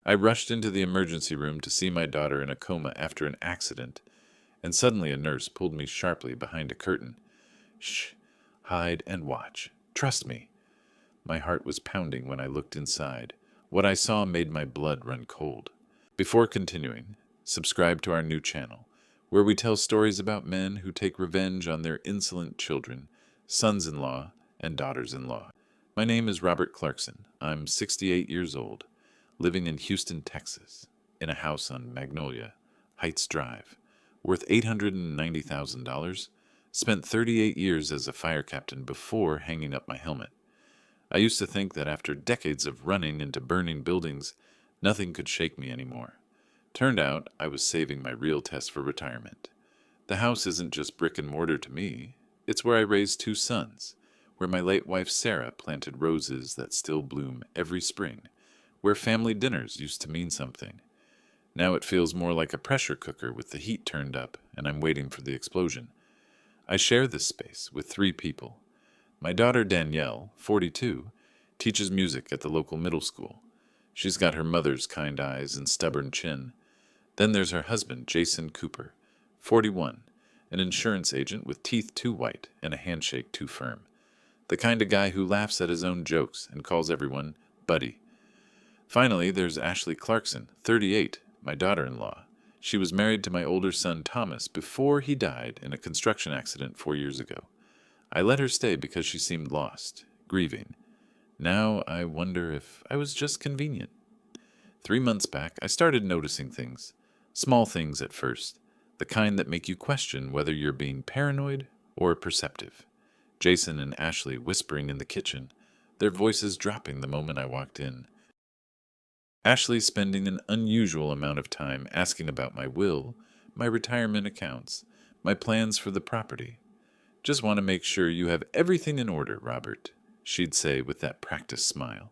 I rushed into the emergency room to see my daughter in a coma after an accident, and suddenly a nurse pulled me sharply behind a curtain. Shh, hide and watch. Trust me. My heart was pounding when I looked inside. What I saw made my blood run cold. Before continuing, subscribe to our new channel, where we tell stories about men who take revenge on their insolent children, sons-in-law, and daughters-in-law. My name is Robert Clarkson. I'm 68 years old, living in Houston, Texas, in a house on Magnolia Heights Drive, worth $890,000, spent 38 years as a fire captain before hanging up my helmet. I used to think that after decades of running into burning buildings, nothing could shake me anymore. Turned out I was saving my real test for retirement. The house isn't just brick and mortar to me. It's where I raised 2 sons, where my late wife Sarah planted roses that still bloom every spring, where family dinners used to mean something. Now it feels more like a pressure cooker with the heat turned up, and I'm waiting for the explosion. I share this space with 3 people. My daughter Danielle, 42, teaches music at the local middle school. She's got her mother's kind eyes and stubborn chin. Then there's her husband, Jason Cooper, 41, an insurance agent with teeth too white and a handshake too firm. The kind of guy who laughs at his own jokes and calls everyone buddy. Finally, there's Ashley Clarkson, 38, my daughter-in-law. She was married to my older son Thomas before he died in a construction accident 4 years ago. I let her stay because she seemed lost, grieving. Now I wonder if I was just convenient. 3 months back, I started noticing things. Small things at first, the kind that make you question whether you're being paranoid or perceptive. Jason and Ashley whispering in the kitchen, their voices dropping the moment I walked in. Ashley spending an unusual amount of time asking about my will, my retirement accounts, my plans for the property. Just want to make sure you have everything in order, Robert, she'd say with that practiced smile.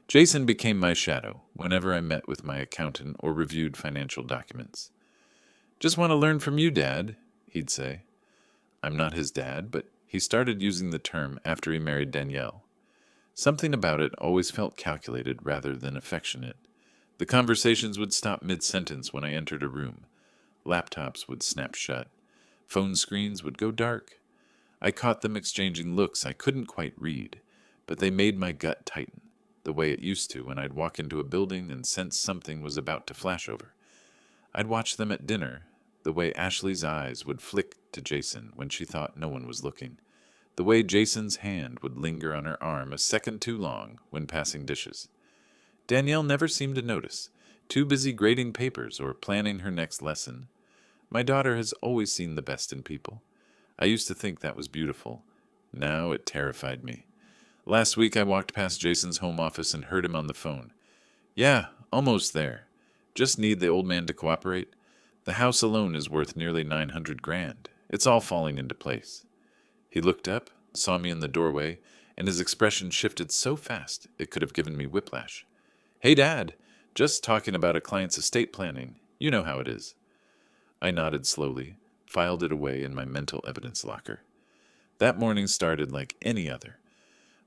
Jason became my shadow whenever I met with my accountant or reviewed financial documents. Just want to learn from you, Dad, he'd say. I'm not his dad, but he started using the term after he married Danielle. Something about it always felt calculated rather than affectionate. The conversations would stop mid-sentence when I entered a room. Laptops would snap shut. Phone screens would go dark. I caught them exchanging looks I couldn't quite read, but they made my gut tighten, the way it used to when I'd walk into a building and sense something was about to flash over. I'd watch them at dinner, the way Ashley's eyes would flick to Jason when she thought no one was looking, the way Jason's hand would linger on her arm a second too long when passing dishes. Danielle never seemed to notice, too busy grading papers or planning her next lesson. My daughter has always seen the best in people. I used to think that was beautiful. Now it terrified me. Last week I walked past Jason's home office and heard him on the phone. Yeah, almost there. Just need the old man to cooperate. The house alone is worth nearly $900,000. It's all falling into place. He looked up, saw me in the doorway, and his expression shifted so fast it could have given me whiplash. Hey, Dad, just talking about a client's estate planning. You know how it is. I nodded slowly, filed it away in my mental evidence locker. That morning started like any other.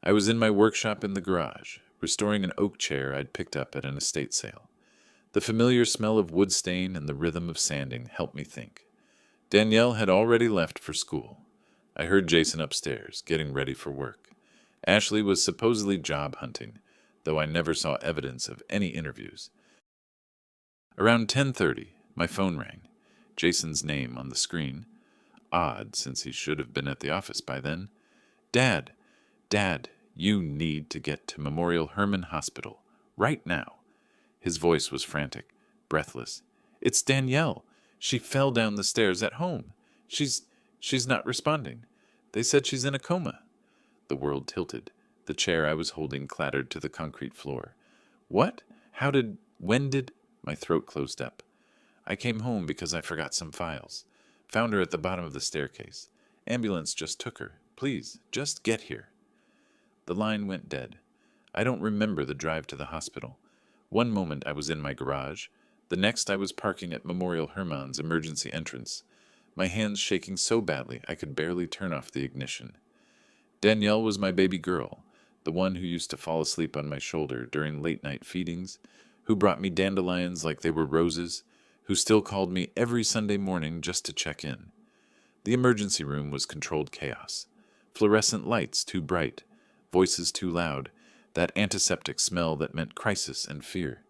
I was in my workshop in the garage, restoring an oak chair I'd picked up at an estate sale. The familiar smell of wood stain and the rhythm of sanding helped me think. Danielle had already left for school. I heard Jason upstairs, getting ready for work. Ashley was supposedly job hunting, though I never saw evidence of any interviews. Around 10:30, my phone rang. Jason's name on the screen. Odd, since he should have been at the office by then. Dad, you need to get to Memorial Hermann Hospital, right now. His voice was frantic, breathless. It's Danielle. She fell down the stairs at home. She's not responding. They said she's in a coma. The world tilted. The chair I was holding clattered to the concrete floor. What? When did... My throat closed up. I came home because I forgot some files. Found her at the bottom of the staircase. Ambulance just took her. Please, just get here. The line went dead. I don't remember the drive to the hospital. One moment I was in my garage. The next I was parking at Memorial Hermann's emergency entrance, my hands shaking so badly I could barely turn off the ignition. Danielle was my baby girl, the one who used to fall asleep on my shoulder during late-night feedings, who brought me dandelions like they were roses, who still called me every Sunday morning just to check in. The emergency room was controlled chaos. Fluorescent lights too bright, voices too loud, that antiseptic smell that meant crisis and fear.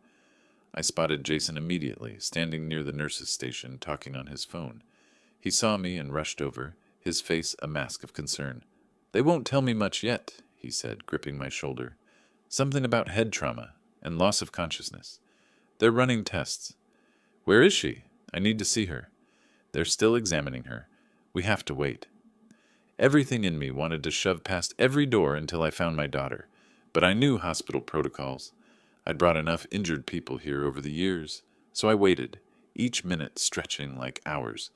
I spotted Jason immediately, standing near the nurse's station, talking on his phone. He saw me and rushed over, his face a mask of concern. "They won't tell me much yet," he said, gripping my shoulder. "Something about head trauma and loss of consciousness. They're running tests." "Where is she? I need to see her." "They're still examining her. We have to wait." Everything in me wanted to shove past every door until I found my daughter, but I knew hospital protocols. I'd brought enough injured people here over the years, so I waited, each minute stretching like hours,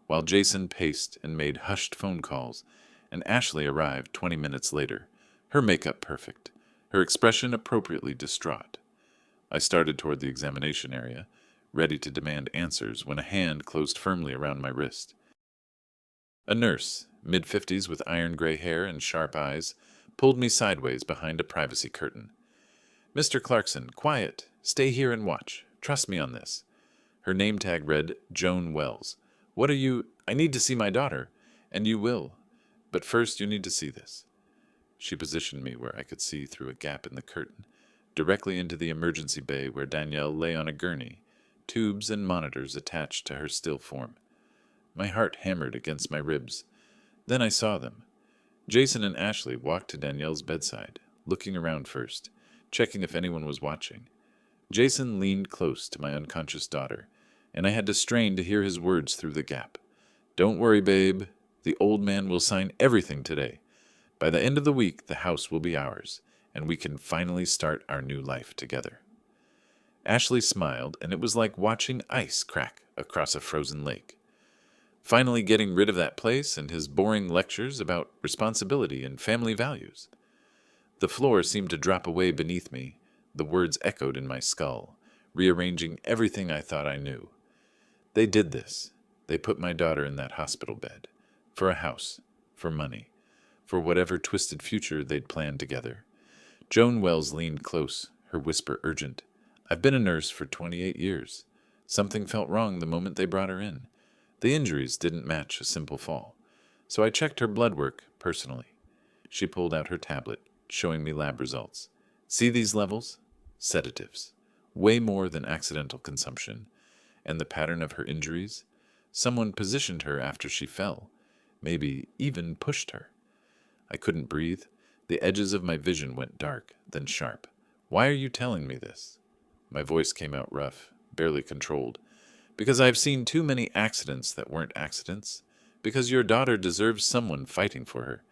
while Jason paced and made hushed phone calls, and Ashley arrived 20 minutes later, her makeup perfect, her expression appropriately distraught. I started toward the examination area, ready to demand answers, when a hand closed firmly around my wrist. A nurse, mid-50s with iron-gray hair and sharp eyes, pulled me sideways behind a privacy curtain. "Mr. Clarkson, quiet. Stay here and watch. Trust me on this." Her name tag read, "Joan Wells. What are you—" "I need to see my daughter." "And you will. But first you need to see this." She positioned me where I could see through a gap in the curtain, directly into the emergency bay where Danielle lay on a gurney, tubes and monitors attached to her still form. My heart hammered against my ribs. Then I saw them. Jason and Ashley walked to Danielle's bedside, looking around first, checking if anyone was watching. Jason leaned close to my unconscious daughter, and I had to strain to hear his words through the gap. "Don't worry, babe. The old man will sign everything today. By the end of the week, the house will be ours, and we can finally start our new life together." Ashley smiled, and it was like watching ice crack across a frozen lake. Finally getting rid of that place and his boring lectures about responsibility and family values. The floor seemed to drop away beneath me. The words echoed in my skull, rearranging everything I thought I knew. They did this. They put my daughter in that hospital bed. For a house. For money. For whatever twisted future they'd planned together. Joan Wells leaned close, her whisper urgent. "I've been a nurse for 28 years. Something felt wrong the moment they brought her in. The injuries didn't match a simple fall. So I checked her blood work personally." She pulled out her tablet, showing me lab results. "See these levels? Sedatives. Way more than accidental consumption. And the pattern of her injuries? Someone positioned her after she fell. Maybe even pushed her." I couldn't breathe. The edges of my vision went dark, then sharp. "Why are you telling me this?" My voice came out rough, barely controlled. "Because I've seen too many accidents that weren't accidents. Because your daughter deserves someone fighting for her.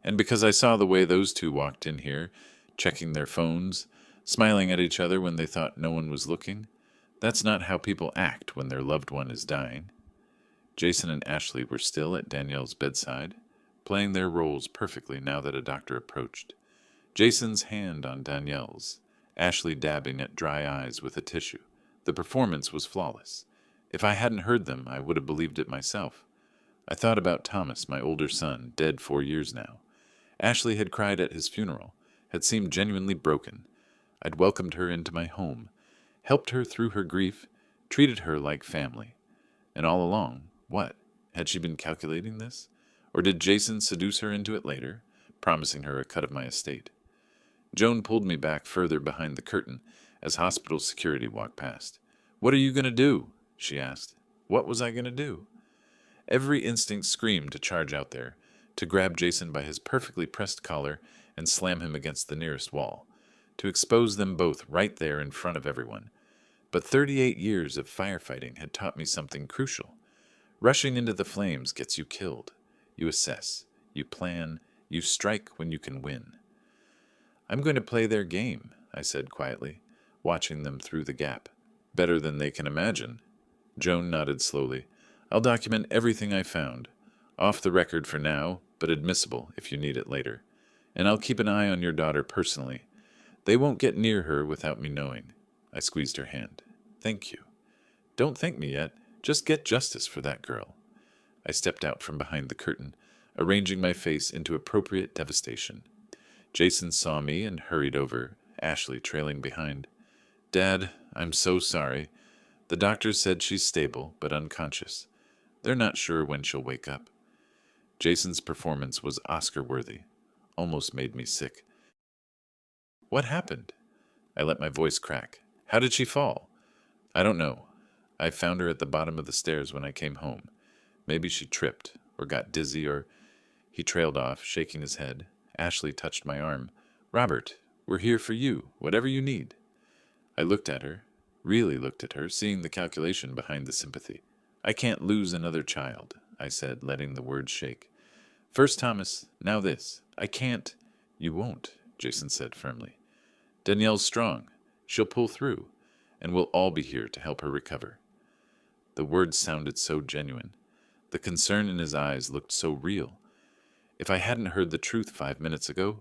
And because I saw the way those two walked in here, checking their phones, smiling at each other when they thought no one was looking. That's not how people act when their loved one is dying." Jason and Ashley were still at Danielle's bedside, playing their roles perfectly now that a doctor approached. Jason's hand on Danielle's, Ashley dabbing at dry eyes with a tissue. The performance was flawless. If I hadn't heard them, I would have believed it myself. I thought about Thomas, my older son, dead 4 years now. Ashley had cried at his funeral, had seemed genuinely broken. I'd welcomed her into my home, helped her through her grief, treated her like family. And all along, what? Had she been calculating this? Or did Jason seduce her into it later, promising her a cut of my estate? Joan pulled me back further behind the curtain as hospital security walked past. "What are you going to do?" she asked. What was I going to do? Every instinct screamed to charge out there, to grab Jason by his perfectly pressed collar and slam him against the nearest wall, to expose them both right there in front of everyone. But 38 years of firefighting had taught me something crucial. Rushing into the flames gets you killed. You assess, you plan, you strike when you can win. "I'm going to play their game," I said quietly, watching them through the gap. "Better than they can imagine." Joan nodded slowly. "I'll document everything I found. Off the record for now, but admissible if you need it later. And I'll keep an eye on your daughter personally. They won't get near her without me knowing." I squeezed her hand. "Thank you." "Don't thank me yet. Just get justice for that girl." I stepped out from behind the curtain, arranging my face into appropriate devastation. Jason saw me and hurried over, Ashley trailing behind. Dad, I'm so sorry. The doctors said she's stable, but unconscious. They're not sure when she'll wake up. Jason's performance was Oscar-worthy. Almost made me sick. What happened? I let my voice crack. How did she fall? I don't know. I found her at the bottom of the stairs when I came home. Maybe she tripped, or got dizzy, or... He trailed off, shaking his head. Ashley touched my arm. Robert, we're here for you, whatever you need. I looked at her, really looked at her, seeing the calculation behind the sympathy. I can't lose another child, I said, letting the words shake. First Thomas, now this. I can't. You won't, Jason said firmly. Danielle's strong. She'll pull through, and we'll all be here to help her recover. The words sounded so genuine. The concern in his eyes looked so real. If I hadn't heard the truth 5 minutes ago,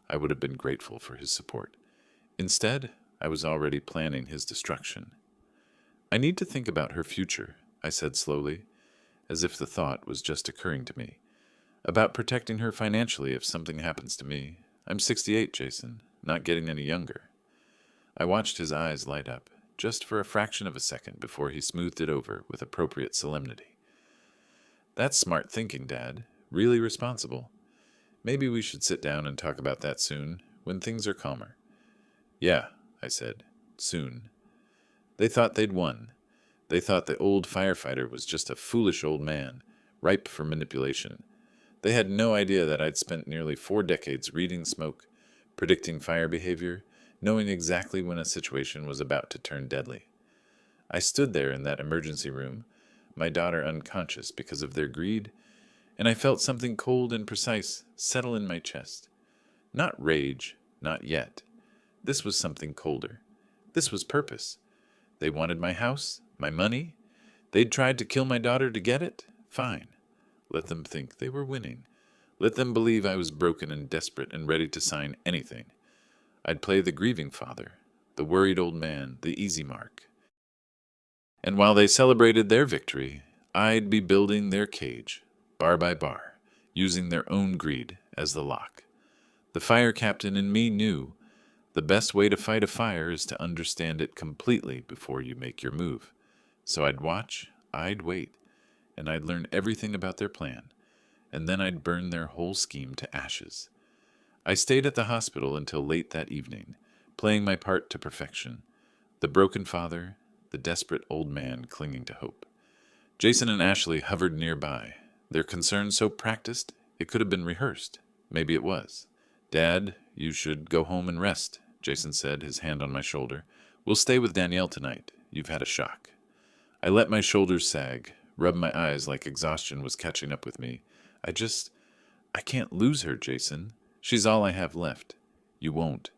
I would have been grateful for his support. Instead, I was already planning his destruction. I need to think about her future, I said slowly, as if the thought was just occurring to me. About protecting her financially if something happens to me. I'm 68, Jason, not getting any younger. I watched his eyes light up, just for a fraction of a second before he smoothed it over with appropriate solemnity. That's smart thinking, Dad. Really responsible. Maybe we should sit down and talk about that soon, when things are calmer. Yeah, I said. Soon. They thought they'd won. They thought the old firefighter was just a foolish old man, ripe for manipulation. They had no idea that I'd spent nearly 4 decades reading smoke, predicting fire behavior, knowing exactly when a situation was about to turn deadly. I stood there in that emergency room, my daughter unconscious because of their greed, and I felt something cold and precise settle in my chest. Not rage, not yet. This was something colder. This was purpose. They wanted my house, my money. They'd tried to kill my daughter to get it? Fine. Let them think they were winning. Let them believe I was broken and desperate and ready to sign anything. I'd play the grieving father, the worried old man, the easy mark. And while they celebrated their victory, I'd be building their cage, bar by bar, using their own greed as the lock. The fire captain in me knew the best way to fight a fire is to understand it completely before you make your move. So I'd watch, I'd wait, and I'd learn everything about their plan, and then I'd burn their whole scheme to ashes. I stayed at the hospital until late that evening, playing my part to perfection. The broken father, the desperate old man clinging to hope. Jason and Ashley hovered nearby, their concern so practiced it could have been rehearsed. Maybe it was. Dad, you should go home and rest, Jason said, his hand on my shoulder. We'll stay with Danielle tonight. You've had a shock. I let my shoulders sag, rubbed my eyes like exhaustion was catching up with me. I can't lose her, Jason. She's all I have left. You won't.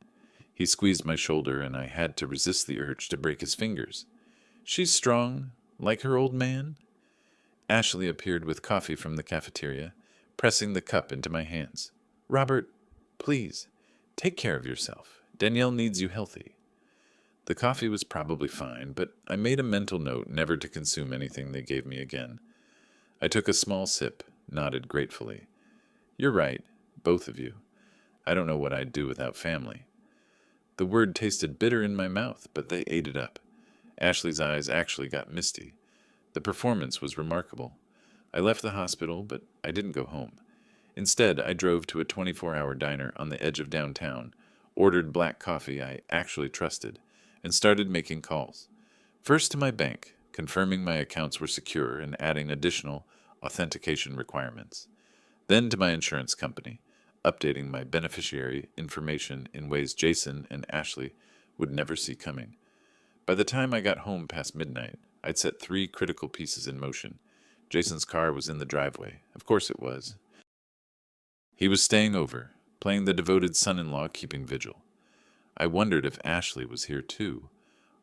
He squeezed my shoulder, and I had to resist the urge to break his fingers. She's strong, like her old man. Ashley appeared with coffee from the cafeteria, pressing the cup into my hands. Robert, please, take care of yourself. Danielle needs you healthy. The coffee was probably fine, but I made a mental note never to consume anything they gave me again. I took a small sip, nodded gratefully. You're right, both of you. I don't know what I'd do without family. The word tasted bitter in my mouth, but they ate it up. Ashley's eyes actually got misty. The performance was remarkable. I left the hospital, but I didn't go home. Instead, I drove to a 24-hour diner on the edge of downtown, ordered black coffee I actually trusted, and started making calls. First to my bank, confirming my accounts were secure and adding additional authentication requirements. Then to my insurance company, updating my beneficiary information in ways Jason and Ashley would never see coming. By the time I got home past midnight, I'd set 3 critical pieces in motion. Jason's car was in the driveway. Of course it was. He was staying over, playing the devoted son-in-law keeping vigil. I wondered if Ashley was here too,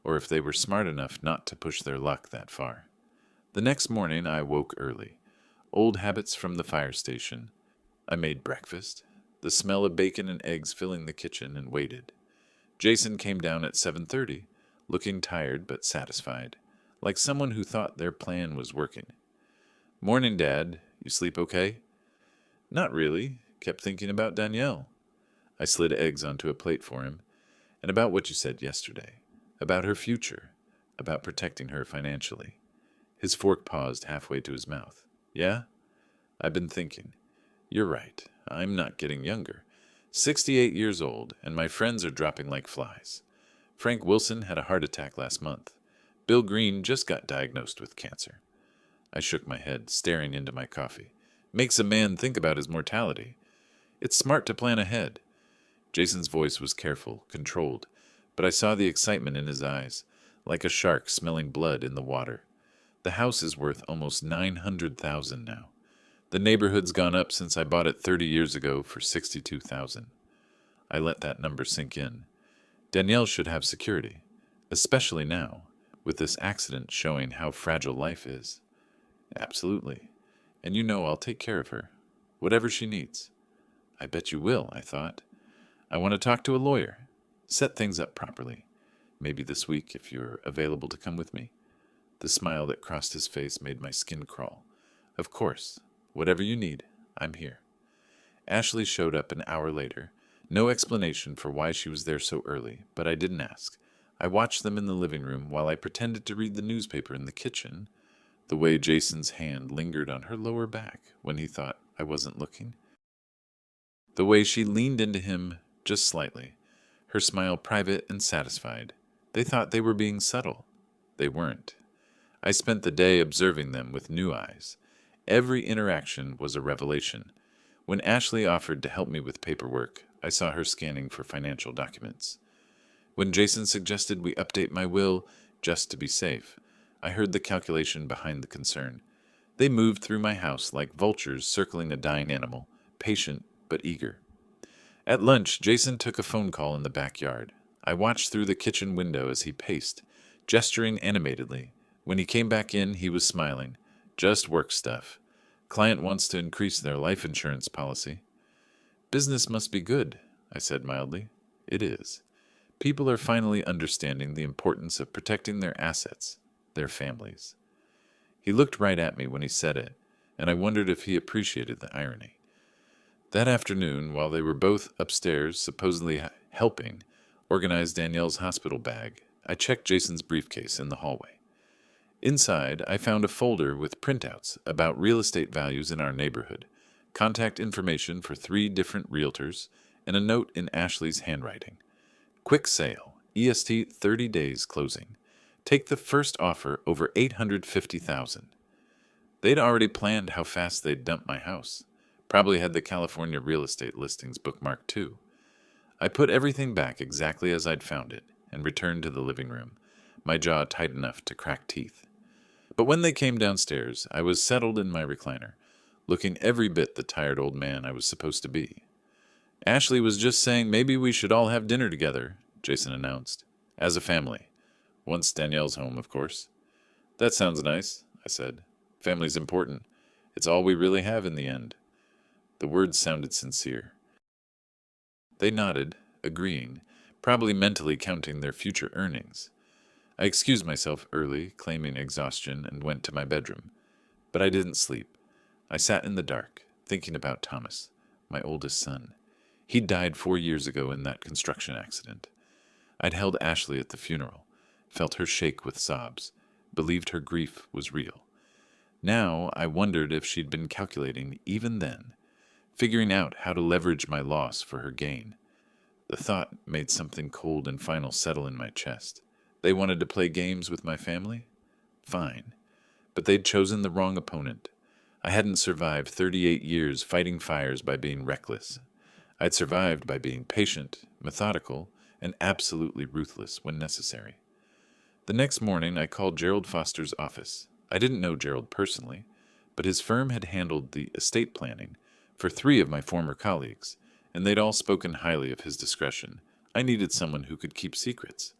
or if they were smart enough not to push their luck that far. The next morning I woke early. Old habits from the fire station. I made breakfast, the smell of bacon and eggs filling the kitchen, and waited. Jason came down at 7:30, looking tired but satisfied, like someone who thought their plan was working. Morning, Dad. You sleep okay? Not really. Kept thinking about Danielle. I slid eggs onto a plate for him, and about what you said yesterday. about her future, about protecting her financially. His fork paused halfway to his mouth. Yeah? I've been thinking. You're right. I'm not getting younger. 68 years old, and my friends are dropping like flies. Frank Wilson had a heart attack last month. Bill Green just got diagnosed with cancer. I shook my head, staring into my coffee. Makes a man think about his mortality. It's smart to plan ahead. Jason's voice was careful, controlled, but I saw the excitement in his eyes, like a shark smelling blood in the water. The house is worth almost $900,000 now. The neighborhood's gone up since I bought it 30 years ago for $62,000. I let that number sink in. Danielle should have security, especially now, with this accident showing how fragile life is. Absolutely. And you know I'll take care of her, whatever she needs. I bet you will, I thought. I want to talk to a lawyer, set things up properly. Maybe this week if you're available to come with me. The smile that crossed his face made my skin crawl. Of course, whatever you need, I'm here. Ashley showed up an hour later. No explanation for why she was there so early, but I didn't ask. I watched them in the living room while I pretended to read the newspaper in the kitchen, the way Jason's hand lingered on her lower back when he thought I wasn't looking. The way she leaned into him just slightly, her smile private and satisfied. They thought they were being subtle. They weren't. I spent the day observing them with new eyes. Every interaction was a revelation. When Ashley offered to help me with paperwork, I saw her scanning for financial documents. When Jason suggested we update my will just to be safe, I heard the calculation behind the concern. They moved through my house like vultures circling a dying animal, patient but eager. At lunch, Jason took a phone call in the backyard. I watched through the kitchen window as he paced, gesturing animatedly. When he came back in, he was smiling. Just work stuff. Client wants to increase their life insurance policy. Business must be good, I said mildly. It is. People are finally understanding the importance of protecting their assets, their families. He looked right at me when he said it, and I wondered if he appreciated the irony. That afternoon, while they were both upstairs, supposedly helping, organize Danielle's hospital bag, I checked Jason's briefcase in the hallway. Inside, I found a folder with printouts about real estate values in our neighborhood, contact information for 3 different realtors, and a note in Ashley's handwriting. Quick sale, EST 30 days closing. Take the first offer over $850,000. They'd already planned how fast they'd dump my house. Probably had the California real estate listings bookmarked too. I put everything back exactly as I'd found it and returned to the living room, my jaw tight enough to crack teeth. But when they came downstairs, I was settled in my recliner, looking every bit the tired old man I was supposed to be. Ashley was just saying maybe we should all have dinner together, Jason announced. As a family. Once Danielle's home, of course. That sounds nice, I said. Family's important. It's all we really have in the end. The words sounded sincere. They nodded, agreeing, probably mentally counting their future earnings. I excused myself early, claiming exhaustion, and went to my bedroom. But I didn't sleep. I sat in the dark, thinking about Thomas, my oldest son. He'd died 4 years ago in that construction accident. I'd held Ashley at the funeral, felt her shake with sobs, believed her grief was real. Now I wondered if she'd been calculating even then, figuring out how to leverage my loss for her gain. The thought made something cold and final settle in my chest. They wanted to play games with my family? Fine. But they'd chosen the wrong opponent. I hadn't survived 38 years fighting fires by being reckless. I'd survived by being patient, methodical, and absolutely ruthless when necessary. The next morning, I called Gerald Foster's office. I didn't know Gerald personally, but his firm had handled the estate planning for 3 of my former colleagues, and they'd all spoken highly of his discretion. I needed someone who could keep secrets.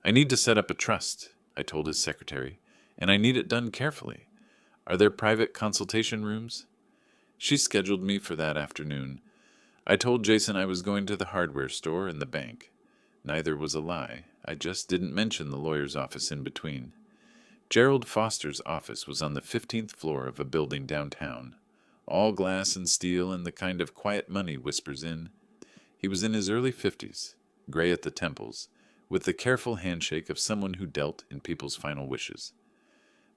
I need to set up a trust, I told his secretary, and I need it done carefully. Are there private consultation rooms? She scheduled me for that afternoon. I told Jason I was going to the hardware store and the bank. Neither was a lie. I just didn't mention the lawyer's office in between. Gerald Foster's office was on the 15th floor of a building downtown. All glass and steel and the kind of quiet money whispers in. He was in his early 50s, gray at the temples, with the careful handshake of someone who dealt in people's final wishes.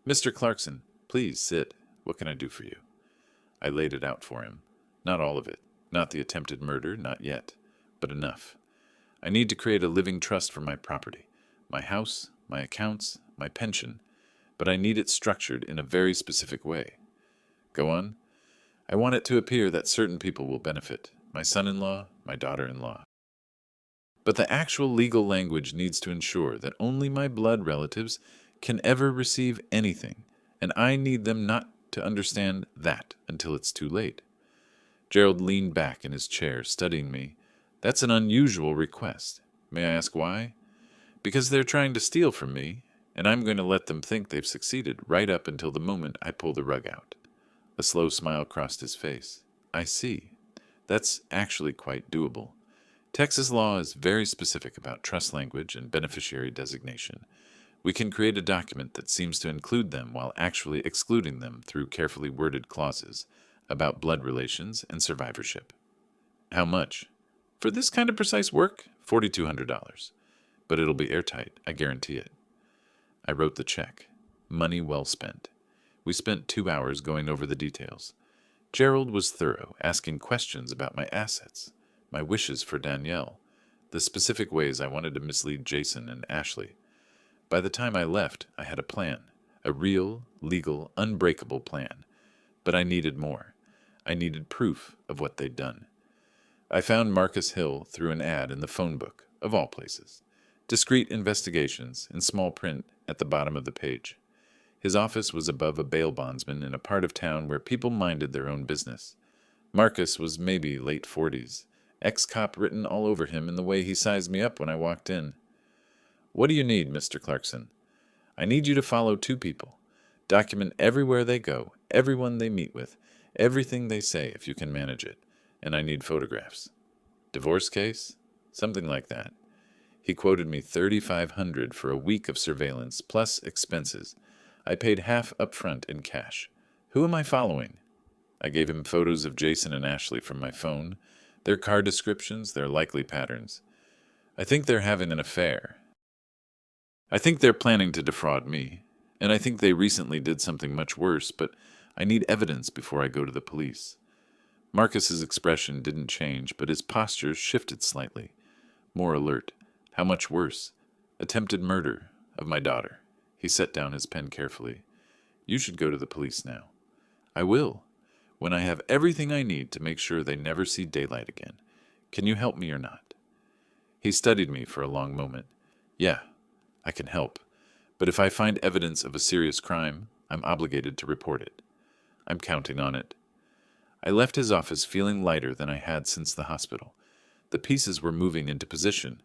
"Mr. Clarkson, please sit. What can I do for you?" I laid it out for him. Not all of it. Not the attempted murder, not yet. But enough. I need to create a living trust for my property. My house, my accounts, my pension. But I need it structured in a very specific way. Go on. I want it to appear that certain people will benefit. My son-in-law, my daughter-in-law. But the actual legal language needs to ensure that only my blood relatives can ever receive anything, and I need them not to understand that until it's too late. Gerald leaned back in his chair, studying me. "That's an unusual request. May I ask why?" "Because they're trying to steal from me, and I'm going to let them think they've succeeded right up until the moment I pull the rug out." A slow smile crossed his face. "I see. That's actually quite doable. Texas law is very specific about trust language and beneficiary designation. We can create a document that seems to include them while actually excluding them through carefully worded clauses about blood relations and survivorship." "How much?" "For this kind of precise work, $4,200. But it'll be airtight, I guarantee it." I wrote the check. Money well spent. We spent 2 hours going over the details. Gerald was thorough, asking questions about my assets, my wishes for Danielle, the specific ways I wanted to mislead Jason and Ashley. By the time I left, I had a plan, a real, legal, unbreakable plan. But I needed more. I needed proof of what they'd done. I found Marcus Hill through an ad in the phone book, of all places. Discreet investigations, in small print at the bottom of the page. His office was above a bail bondsman in a part of town where people minded their own business. Marcus was maybe late 40s. Ex-cop written all over him in the way he sized me up when I walked in. "What do you need, Mr. Clarkson?" "I need you to follow 2 people. Document everywhere they go, everyone they meet with, everything they say if you can manage it. And I need photographs." "Divorce case?" "Something like that." He quoted me $3,500 for a week of surveillance, plus expenses. I paid half up front in cash. "Who am I following?" I gave him photos of Jason and Ashley from my phone, their car descriptions, their likely patterns. "I think they're having an affair. I think they're planning to defraud me, and I think they recently did something much worse, but I need evidence before I go to the police." Marcus's expression didn't change, but his posture shifted slightly. More alert. "How much worse?" "Attempted murder of my daughter." He set down his pen carefully. "You should go to the police now." "I will, when I have everything I need to make sure they never see daylight again. Can you help me or not?" He studied me for a long moment. "Yeah, I can help. But if I find evidence of a serious crime, I'm obligated to report it." "I'm counting on it." I left his office feeling lighter than I had since the hospital. The pieces were moving into position.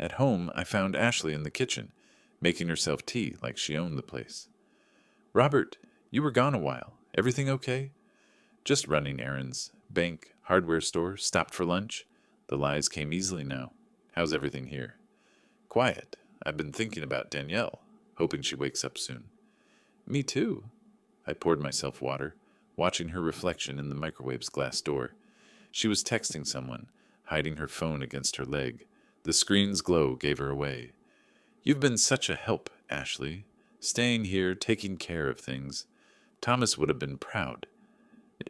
At home, I found Ashley in the kitchen, making herself tea like she owned the place. "Robert, you were gone a while. Everything okay?" "Just running errands. Bank, hardware store, stopped for lunch." The lies came easily now. "How's everything here?" "Quiet. I've been thinking about Danielle, hoping she wakes up soon." "Me too." I poured myself water, watching her reflection in the microwave's glass door. She was texting someone, hiding her phone against her leg. The screen's glow gave her away. "You've been such a help, Ashley. Staying here, taking care of things. Thomas would have been proud."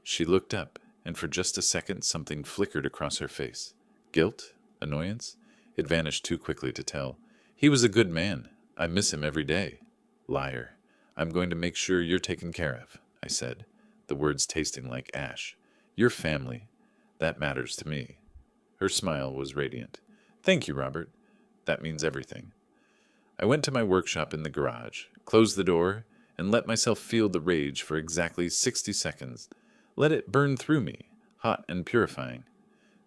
She looked up, and for just a second something flickered across her face. Guilt? Annoyance? It vanished too quickly to tell. "He was a good man. I miss him every day." "Liar. I'm going to make sure you're taken care of," I said, the words tasting like ash. "Your family. That matters to me." Her smile was radiant. "Thank you, Robert. That means everything." I went to my workshop in the garage, closed the door, and let myself feel the rage for exactly 60 seconds. Let it burn through me, hot and purifying.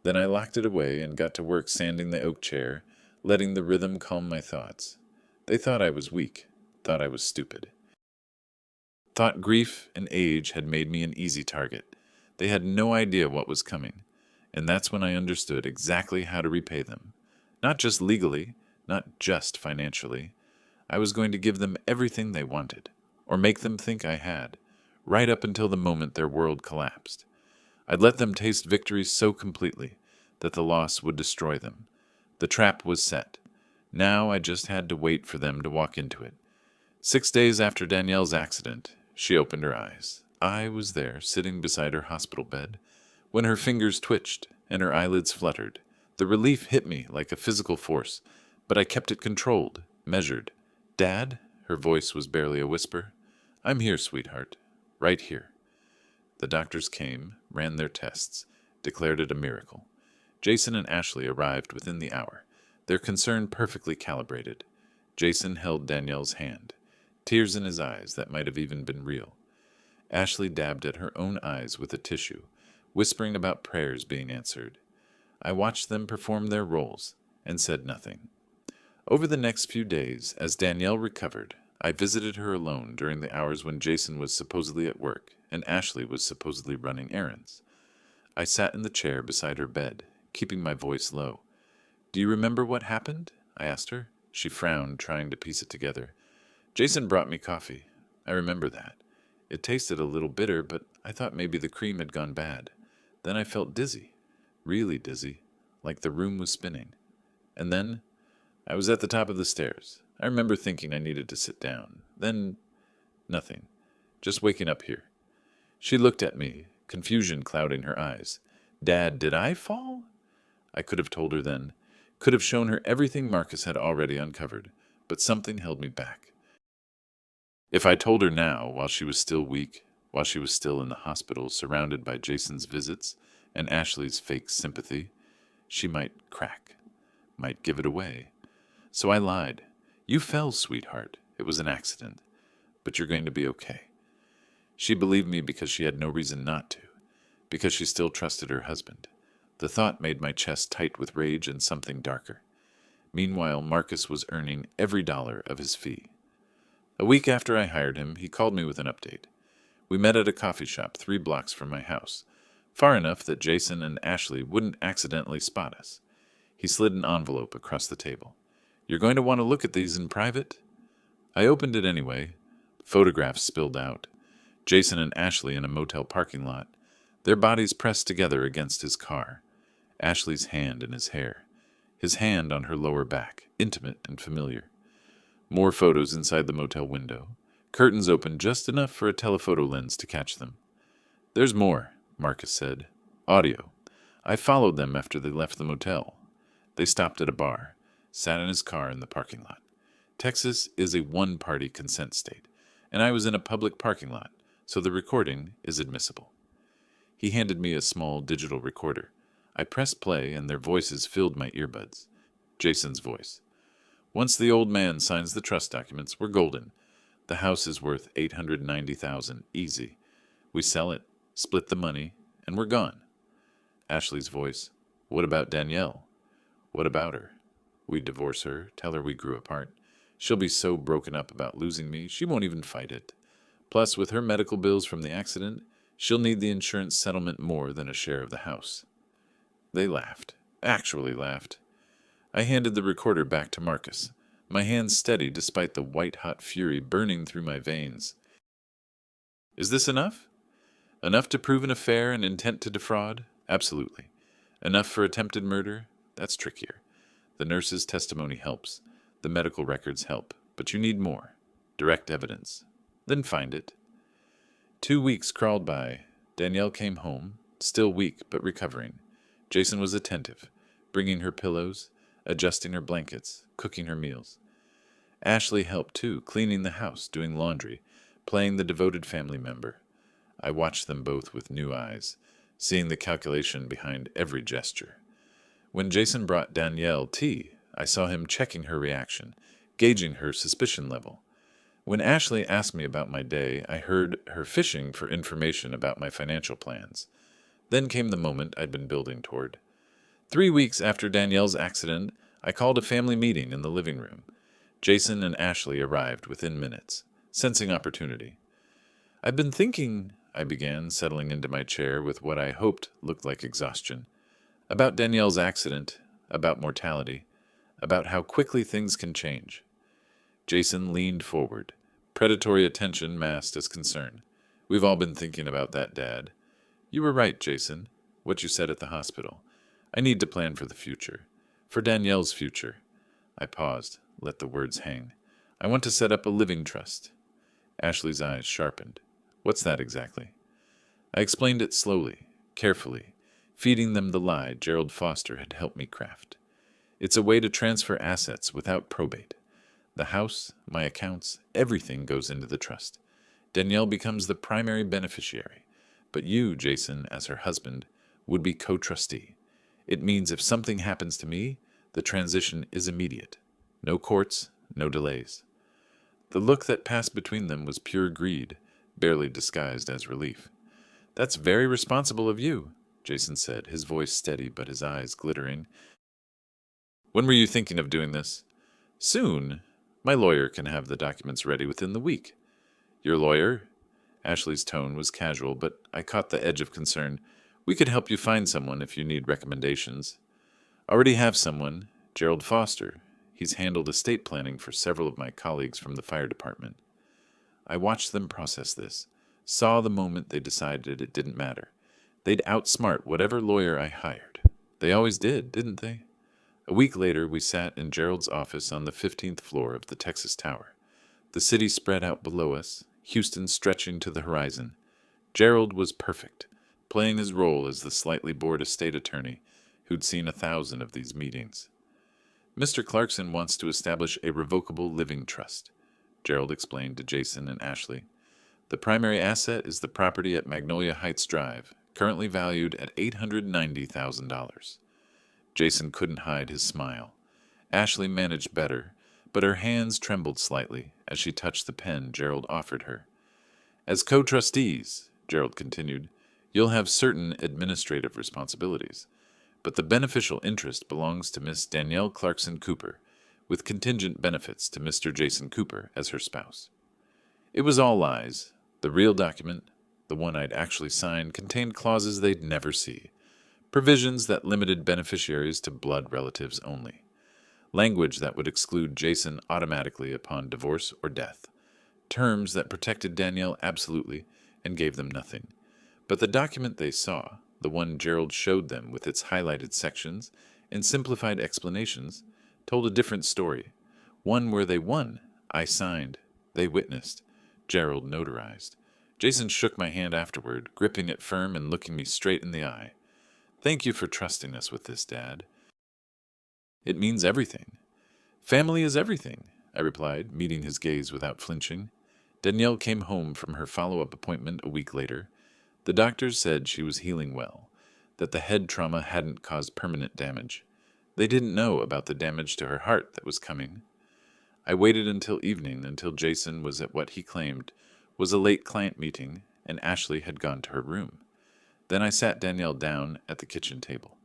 Then I locked it away and got to work sanding the oak chair, letting the rhythm calm my thoughts. They thought I was weak, thought I was stupid. Thought grief and age had made me an easy target. They had no idea what was coming, and that's when I understood exactly how to repay them. Not just legally, not just financially. I was going to give them everything they wanted, or make them think I had, right up until the moment their world collapsed. I'd let them taste victory so completely that the loss would destroy them. The trap was set. Now I just had to wait for them to walk into it. 6 days after Danielle's accident, she opened her eyes. I was there, sitting beside her hospital bed, when her fingers twitched and her eyelids fluttered. The relief hit me like a physical force, but I kept it controlled, measured. "Dad?" Her voice was barely a whisper. "I'm here, sweetheart. Right here." The doctors came, ran their tests, declared it a miracle. Jason and Ashley arrived within the hour, their concern perfectly calibrated. Jason held Danielle's hand, tears in his eyes that might have even been real. Ashley dabbed at her own eyes with a tissue, whispering about prayers being answered. I watched them perform their roles and said nothing. Over the next few days, as Danielle recovered, I visited her alone during the hours when Jason was supposedly at work and Ashley was supposedly running errands. I sat in the chair beside her bed, keeping my voice low. "Do you remember what happened?" I asked her. She frowned, trying to piece it together. "Jason brought me coffee. I remember that. It tasted a little bitter, but I thought maybe the cream had gone bad. Then I felt dizzy, really dizzy, like the room was spinning. And then I was at the top of the stairs. I remember thinking I needed to sit down. Then nothing. Just waking up here." She looked at me, confusion clouding her eyes. "Dad, did I fall?" I could have told her then, could have shown her everything Marcus had already uncovered, but something held me back. If I told her now, while she was still weak, while she was still in the hospital, surrounded by Jason's visits and Ashley's fake sympathy, she might crack, might give it away. So I lied. "You fell, sweetheart. It was an accident. But you're going to be okay." She believed me because she had no reason not to, because she still trusted her husband. The thought made my chest tight with rage and something darker. Meanwhile, Marcus was earning every dollar of his fee. A week after I hired him, he called me with an update. We met at a coffee shop 3 blocks from my house, far enough that Jason and Ashley wouldn't accidentally spot us. He slid an envelope across the table. "You're going to want to look at these in private?" I opened it anyway. Photographs spilled out. Jason and Ashley in a motel parking lot, their bodies pressed together against his car. Ashley's hand in his hair, his hand on her lower back, intimate and familiar. More photos inside the motel window, curtains open just enough for a telephoto lens to catch them. "There's more," Marcus said. "Audio. I followed them after they left the motel. They stopped at a bar, sat in his car in the parking lot. Texas is a one-party consent state, and I was in a public parking lot, so the recording is admissible." He handed me a small digital recorder. I pressed play, and their voices filled my earbuds. Jason's voice. "Once the old man signs the trust documents, we're golden. The house is worth $890,000, easy. We sell it, split the money, and we're gone." Ashley's voice. "What about Danielle?" "What about her?" "We'd divorce her, tell her we grew apart. She'll be so broken up about losing me, she won't even fight it. Plus, with her medical bills from the accident, she'll need the insurance settlement more than a share of the house." They laughed, actually laughed. I handed the recorder back to Marcus, my hands steady despite the white-hot fury burning through my veins. "Is this enough? Enough to prove an affair and intent to defraud? Absolutely. Enough for attempted murder? That's trickier. The nurse's testimony helps. The medical records help. But you need more. Direct evidence. Then find it." 2 weeks crawled by. Danielle came home, still weak but recovering. Jason was attentive, bringing her pillows, adjusting her blankets, cooking her meals. Ashley helped too, cleaning the house, doing laundry, playing the devoted family member. I watched them both with new eyes, seeing the calculation behind every gesture. When Jason brought Danielle tea, I saw him checking her reaction, gauging her suspicion level. When Ashley asked me about my day, I heard her fishing for information about my financial plans. Then came the moment I'd been building toward. 3 weeks after Danielle's accident, I called a family meeting in the living room. Jason and Ashley arrived within minutes, sensing opportunity. "I've been thinking," I began, settling into my chair with what I hoped looked like exhaustion, "about Danielle's accident, about mortality, about how quickly things can change." Jason leaned forward, predatory attention masked as concern. "We've all been thinking about that, Dad. You were right, Jason, what you said at the hospital. I need to plan for the future, for Danielle's future. I paused, let the words hang. I want to set up a living trust. Ashley's eyes sharpened. What's that exactly? I explained it slowly, carefully, feeding them the lie Gerald Foster had helped me craft. It's a way to transfer assets without probate. The house, my accounts, everything goes into the trust. Danielle becomes the primary beneficiary, but you, Jason, as her husband, would be co-trustee. It means if something happens to me, the transition is immediate. No courts, no delays. The look that passed between them was pure greed, barely disguised as relief. That's very responsible of you, Jason said, his voice steady but his eyes glittering. When were you thinking of doing this? Soon. My lawyer can have the documents ready within the week. Your lawyer? Ashley's tone was casual, but I caught the edge of concern. We could help you find someone if you need recommendations. Already have someone, Gerald Foster. He's handled estate planning for several of my colleagues from the fire department. I watched them process this, saw the moment they decided it didn't matter. They'd outsmart whatever lawyer I hired. They always did, didn't they? A week later, we sat in Gerald's office on the 15th floor of the Texas Tower. The city spread out below us, Houston stretching to the horizon. Gerald was perfect, playing his role as the slightly bored estate attorney who'd seen 1,000 of these meetings. Mr. Clarkson wants to establish a revocable living trust, Gerald explained to Jason and Ashley. The primary asset is the property at Magnolia Heights Drive, currently valued at $890,000. Jason couldn't hide his smile. Ashley managed better, but her hands trembled slightly as she touched the pen Gerald offered her. As co-trustees, Gerald continued, you'll have certain administrative responsibilities, but the beneficial interest belongs to Miss Danielle Clarkson Cooper, with contingent benefits to Mr. Jason Cooper as her spouse. It was all lies. The real document, the one I'd actually signed, contained clauses they'd never see. Provisions that limited beneficiaries to blood relatives only. Language that would exclude Jason automatically upon divorce or death. Terms that protected Danielle absolutely and gave them nothing. But the document they saw, the one Gerald showed them with its highlighted sections and simplified explanations, told a different story. One where they won. I signed. They witnessed. Gerald notarized. Jason shook my hand afterward, gripping it firm and looking me straight in the eye. Thank you for trusting us with this, Dad. It means everything. Family is everything, I replied, meeting his gaze without flinching. Danielle came home from her follow-up appointment a week later. The doctors said she was healing well, that the head trauma hadn't caused permanent damage. They didn't know about the damage to her heart that was coming. I waited until evening, until Jason was at what he claimed was a late client meeting, and Ashley had gone to her room. Then I sat Danielle down at the kitchen table.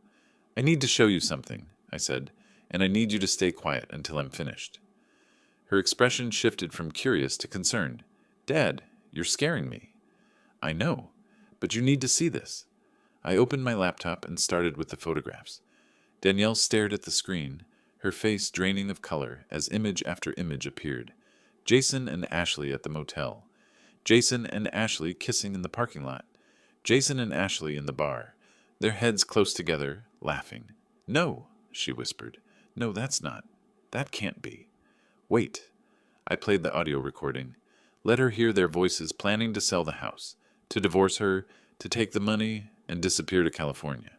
I need to show you something, I said, and I need you to stay quiet until I'm finished. Her expression shifted from curious to concerned. Dad, you're scaring me. I know, but you need to see this. I opened my laptop and started with the photographs. Danielle stared at the screen, her face draining of color as image after image appeared. Jason and Ashley at the motel. Jason and Ashley kissing in the parking lot. Jason and Ashley in the bar, their heads close together, laughing. No, she whispered. No, that's not. That can't be. Wait. I played the audio recording. Let her hear their voices planning to sell the house, to divorce her, to take the money, and disappear to California.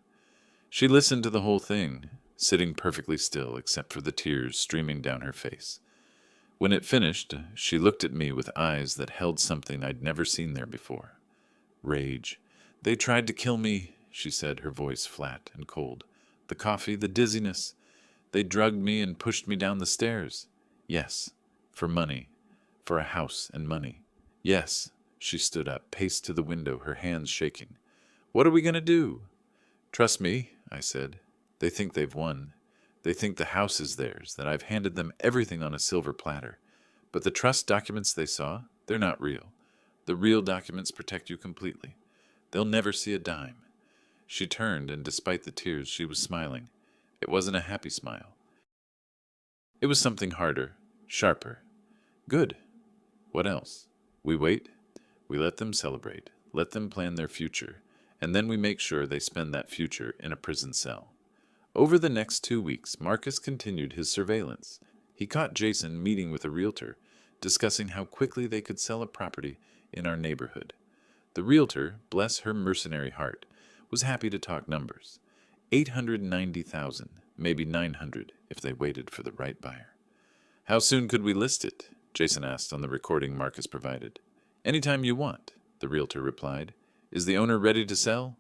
She listened to the whole thing, sitting perfectly still except for the tears streaming down her face. When it finished, she looked at me with eyes that held something I'd never seen there before. Rage. They tried to kill me, she said, her voice flat and cold. The coffee, the dizziness. They drugged me and pushed me down the stairs. Yes, for money. For a house and money. Yes. She stood up, paced to the window, her hands shaking. What are we going to do? Trust me, I said. They think they've won. They think the house is theirs, that I've handed them everything on a silver platter. But the trust documents they saw, they're not real. The real documents protect you completely. They'll never see a dime. She turned, and despite the tears, she was smiling. It wasn't a happy smile. It was something harder, sharper. Good. What else? We wait. We let them celebrate, let them plan their future, and then we make sure they spend that future in a prison cell. Over the next 2 weeks, Marcus continued his surveillance. He caught Jason meeting with a realtor, discussing how quickly they could sell a property in our neighborhood. The realtor, bless her mercenary heart, was happy to talk numbers. 890,000, maybe 900 if they waited for the right buyer. How soon could we list it? Jason asked on the recording Marcus provided. Anytime you want, the realtor replied. Is the owner ready to sell?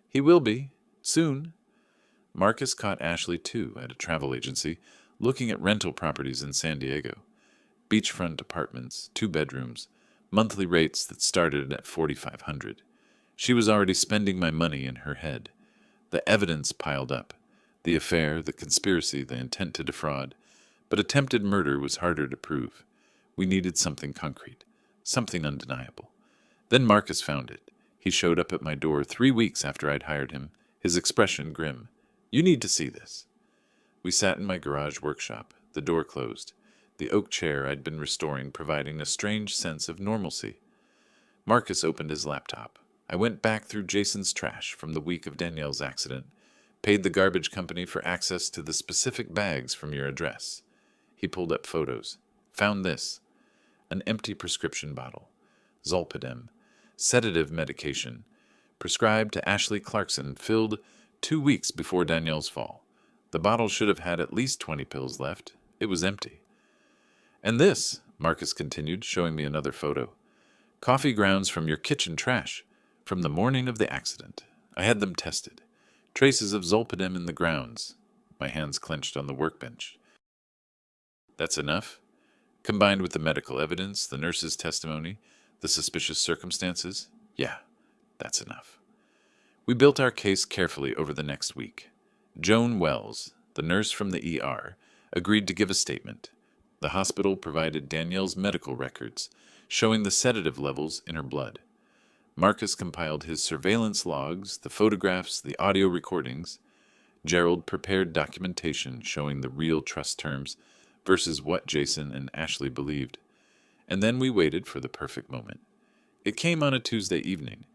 He will be. Soon. Marcus caught Ashley, too, at a travel agency, looking at rental properties in San Diego. Beachfront apartments, 2 bedrooms, monthly rates that started at $4,500. She was already spending my money in her head. The evidence piled up. The affair, the conspiracy, the intent to defraud. But attempted murder was harder to prove. We needed something concrete, something undeniable. Then Marcus found it. He showed up at my door 3 weeks after I'd hired him, his expression grim. You need to see this. We sat in my garage workshop, the door closed, the oak chair I'd been restoring providing a strange sense of normalcy. Marcus opened his laptop. I went back through Jason's trash from the week of Danielle's accident, paid the garbage company for access to the specific bags from your address. He pulled up photos. Found this. An empty prescription bottle. Zolpidem. Sedative medication. Prescribed to Ashley Clarkson, filled 2 weeks before Danielle's fall. The bottle should have had at least 20 pills left. It was empty. And this, Marcus continued, showing me another photo. Coffee grounds from your kitchen trash, from the morning of the accident. I had them tested. Traces of Zolpidem in the grounds. My hands clenched on the workbench. That's enough? Combined with the medical evidence, the nurse's testimony, the suspicious circumstances? Yeah, that's enough. We built our case carefully over the next week. Joan Wells, the nurse from the ER, agreed to give a statement. The hospital provided Danielle's medical records, showing the sedative levels in her blood. Marcus compiled his surveillance logs, the photographs, the audio recordings. Gerald prepared documentation showing the real trust terms versus what Jason and Ashley believed. And then we waited for the perfect moment. It came on a Tuesday evening.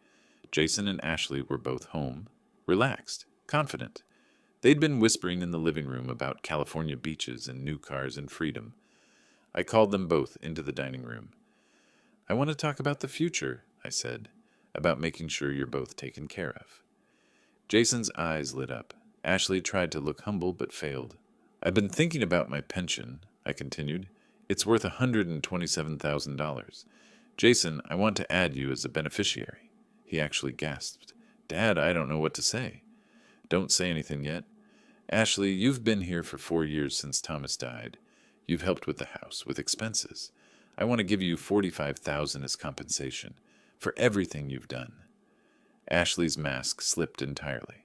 Jason and Ashley were both home, relaxed, confident. They'd been whispering in the living room about California beaches and new cars and freedom. I called them both into the dining room. I want to talk about the future, I said, about making sure you're both taken care of. Jason's eyes lit up. Ashley tried to look humble but failed. I've been thinking about my pension, I continued. It's worth $127,000. Jason, I want to add you as a beneficiary. He actually gasped. Dad, I don't know what to say. Don't say anything yet. Ashley, you've been here for 4 years since Thomas died. You've helped with the house, with expenses. I want to give you $45,000 as compensation for everything you've done. Ashley's mask slipped entirely.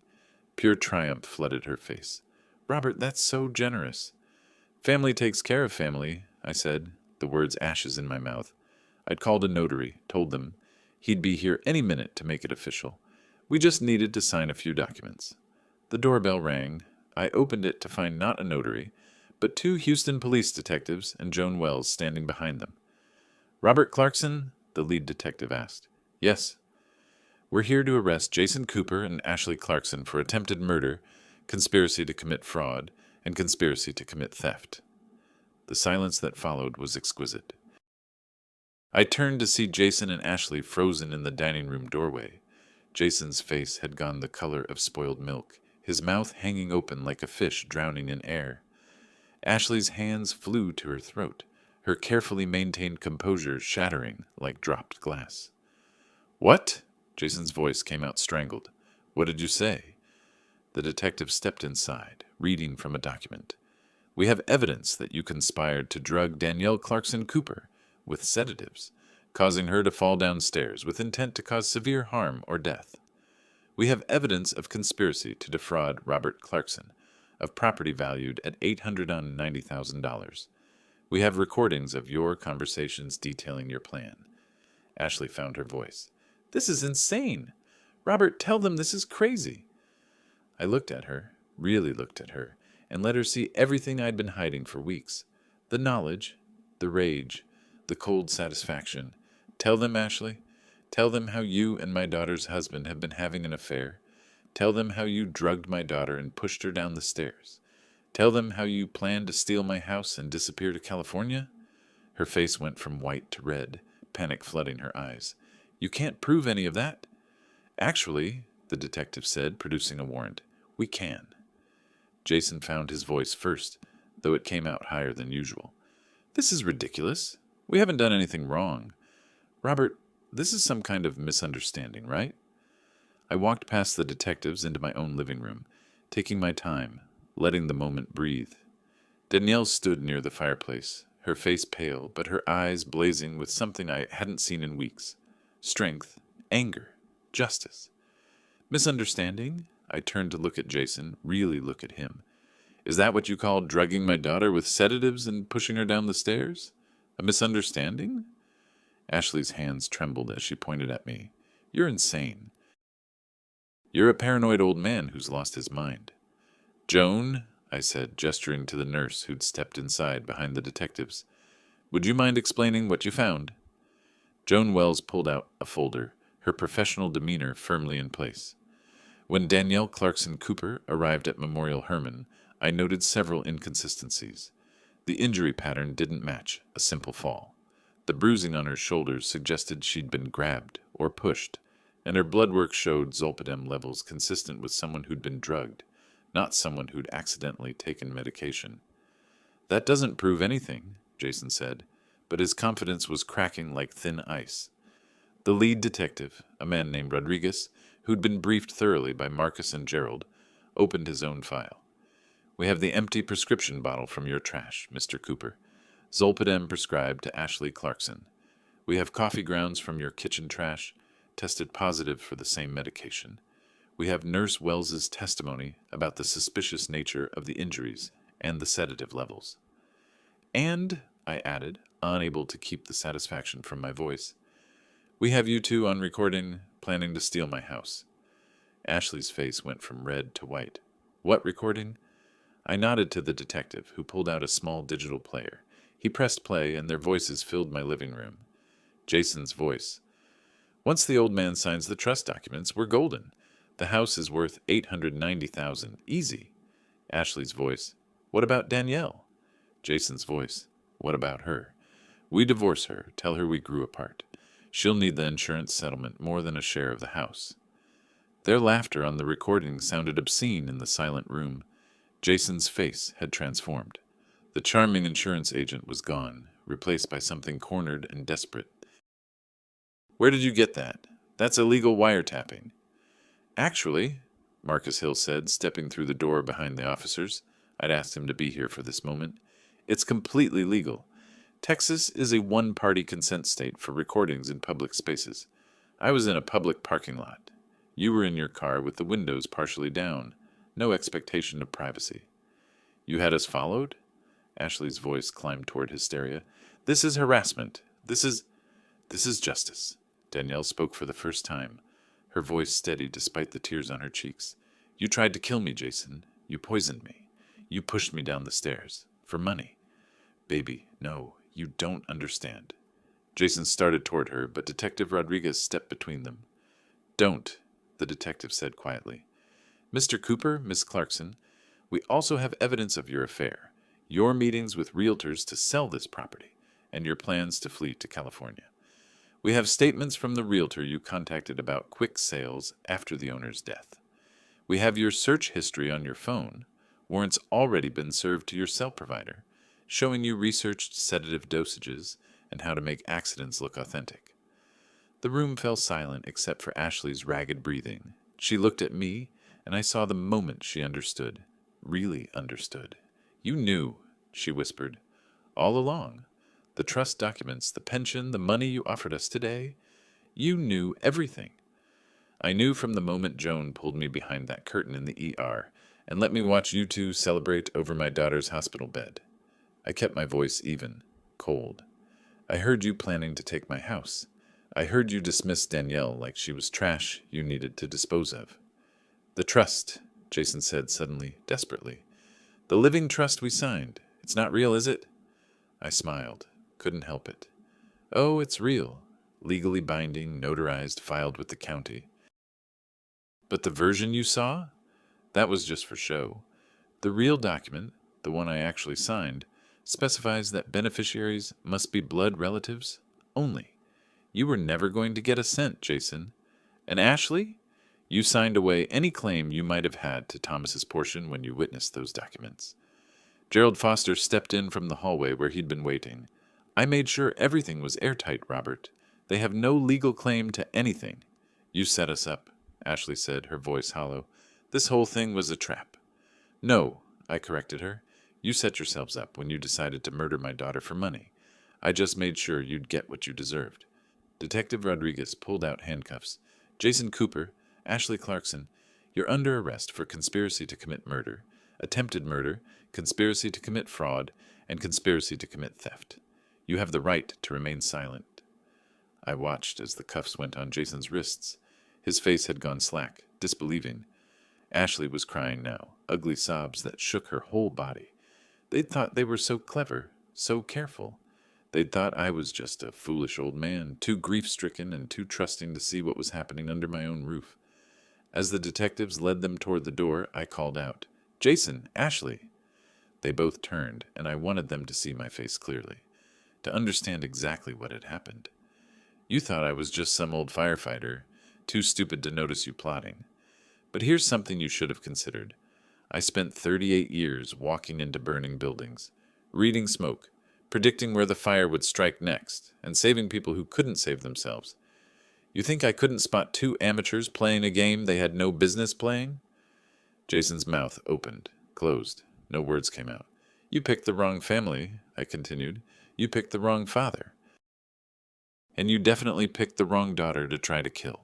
Pure triumph flooded her face. Robert, that's so generous. Family takes care of family, I said, the words ashes in my mouth. I'd called a notary, told them he'd be here any minute to make it official. We just needed to sign a few documents. The doorbell rang. I opened it to find not a notary, but 2 Houston police detectives and Joan Wells standing behind them. Robert Clarkson? The lead detective asked. Yes. We're here to arrest Jason Cooper and Ashley Clarkson for attempted murder, conspiracy to commit fraud, and conspiracy to commit theft. The silence that followed was exquisite. I turned to see Jason and Ashley frozen in the dining room doorway. Jason's face had gone the color of spoiled milk, his mouth hanging open like a fish drowning in air. Ashley's hands flew to her throat, her carefully maintained composure shattering like dropped glass. What? Jason's voice came out strangled. What did you say? The detective stepped inside, reading from a document. We have evidence that you conspired to drug Danielle Clarkson Cooper with sedatives, causing her to fall downstairs with intent to cause severe harm or death. We have evidence of conspiracy to defraud Robert Clarkson of property valued at $890,000. We have recordings of your conversations detailing your plan. Ashley found her voice. This is insane. Robert, tell them this is crazy. I looked at her, really looked at her, and let her see everything I'd been hiding for weeks. The knowledge, the rage, the cold satisfaction. Tell them, Ashley. Tell them how you and my daughter's husband have been having an affair. Tell them how you drugged my daughter and pushed her down the stairs. Tell them how you planned to steal my house and disappear to California? Her face went from white to red, panic flooding her eyes. You can't prove any of that. Actually, the detective said, producing a warrant, we can. Jason found his voice first, though it came out higher than usual. This is ridiculous. We haven't done anything wrong. Robert, this is some kind of misunderstanding, right? I walked past the detectives into my own living room, taking my time, letting the moment breathe. Danielle stood near the fireplace, her face pale, but her eyes blazing with something I hadn't seen in weeks. Strength, anger, justice. Misunderstanding? I turned to look at Jason, really look at him. Is that what you call drugging my daughter with sedatives and pushing her down the stairs? A misunderstanding? Ashley's hands trembled as she pointed at me. You're insane. You're a paranoid old man who's lost his mind. Joan, I said, gesturing to the nurse who'd stepped inside behind the detectives, would you mind explaining what you found? Joan Wells pulled out a folder, her professional demeanor firmly in place. When Danielle Clarkson Cooper arrived at Memorial Hermann, I noted several inconsistencies. The injury pattern didn't match a simple fall. The bruising on her shoulders suggested she'd been grabbed or pushed, and her blood work showed zolpidem levels consistent with someone who'd been drugged, not someone who'd accidentally taken medication. That doesn't prove anything, Jason said, but his confidence was cracking like thin ice. The lead detective, a man named Rodriguez, who'd been briefed thoroughly by Marcus and Gerald, opened his own file. We have the empty prescription bottle from your trash, Mr. Cooper. Zolpidem prescribed to Ashley Clarkson. We have coffee grounds from your kitchen trash, tested positive for the same medication. We have Nurse Wells's testimony about the suspicious nature of the injuries and the sedative levels. And, I added, unable to keep the satisfaction from my voice, we have you two on recording planning to steal my house. Ashley's face went from red to white. What recording? I nodded to the detective, who pulled out a small digital player. He pressed play, and their voices filled my living room. Jason's voice. Once the old man signs the trust documents, we're golden. The house is worth $890,000. Easy. Ashley's voice. What about Danielle? Jason's voice. What about her? We divorce her, tell her we grew apart. She'll need the insurance settlement more than a share of the house. Their laughter on the recording sounded obscene in the silent room. Jason's face had transformed. The charming insurance agent was gone, replaced by something cornered and desperate. Where did you get that? That's illegal wiretapping. Actually, Marcus Hill said, stepping through the door behind the officers. I'd asked him to be here for this moment. It's completely legal. Texas is a one-party consent state for recordings in public spaces. I was in a public parking lot. You were in your car with the windows partially down. No expectation of privacy. You had us followed? Ashley's voice climbed toward hysteria. This is harassment. This is justice. Danielle spoke for the first time, her voice steady despite the tears on her cheeks. You tried to kill me, Jason. You poisoned me. You pushed me down the stairs. For money. Baby, no, you don't understand. Jason started toward her, but Detective Rodriguez stepped between them. Don't, the detective said quietly. Mr. Cooper, Miss Clarkson, we also have evidence of your affair, your meetings with realtors to sell this property, and your plans to flee to California. We have statements from the realtor you contacted about quick sales after the owner's death. We have your search history on your phone, warrants already been served to your cell provider, showing you researched sedative dosages and how to make accidents look authentic. The room fell silent except for Ashley's ragged breathing. She looked at me, and I saw the moment she understood, really understood. You knew, she whispered, all along. The trust documents, the pension, the money you offered us today. You knew everything. I knew from the moment Joan pulled me behind that curtain in the ER and let me watch you two celebrate over my daughter's hospital bed. I kept my voice even, cold. I heard you planning to take my house. I heard you dismiss Danielle like she was trash you needed to dispose of. The trust, Jason said suddenly, desperately. The living trust we signed. It's not real, is it? I smiled. Couldn't help it. Oh, it's real. Legally binding, notarized, filed with the county. But the version you saw? That was just for show. The real document, the one I actually signed, specifies that beneficiaries must be blood relatives only. You were never going to get a cent, Jason. And Ashley? You signed away any claim you might have had to Thomas's portion when you witnessed those documents. Gerald Foster stepped in from the hallway where he'd been waiting. I made sure everything was airtight, Robert. They have no legal claim to anything. You set us up, Ashley said, her voice hollow. This whole thing was a trap. No, I corrected her. You set yourselves up when you decided to murder my daughter for money. I just made sure you'd get what you deserved. Detective Rodriguez pulled out handcuffs. Jason Cooper, Ashley Clarkson, you're under arrest for conspiracy to commit murder, attempted murder, conspiracy to commit fraud, and conspiracy to commit theft. You have the right to remain silent. I watched as the cuffs went on Jason's wrists. His face had gone slack, disbelieving. Ashley was crying now, ugly sobs that shook her whole body. They'd thought they were so clever, so careful. They'd thought I was just a foolish old man, too grief-stricken and too trusting to see what was happening under my own roof. As the detectives led them toward the door, I called out, Jason, Ashley. They both turned, and I wanted them to see my face clearly, to understand exactly what had happened. You thought I was just some old firefighter, too stupid to notice you plotting. But here's something you should have considered. I spent 38 years walking into burning buildings, reading smoke, predicting where the fire would strike next, and saving people who couldn't save themselves. You think I couldn't spot two amateurs playing a game they had no business playing? Jason's mouth opened, closed. No words came out. You picked the wrong family, I continued. You picked the wrong father. And you definitely picked the wrong daughter to try to kill.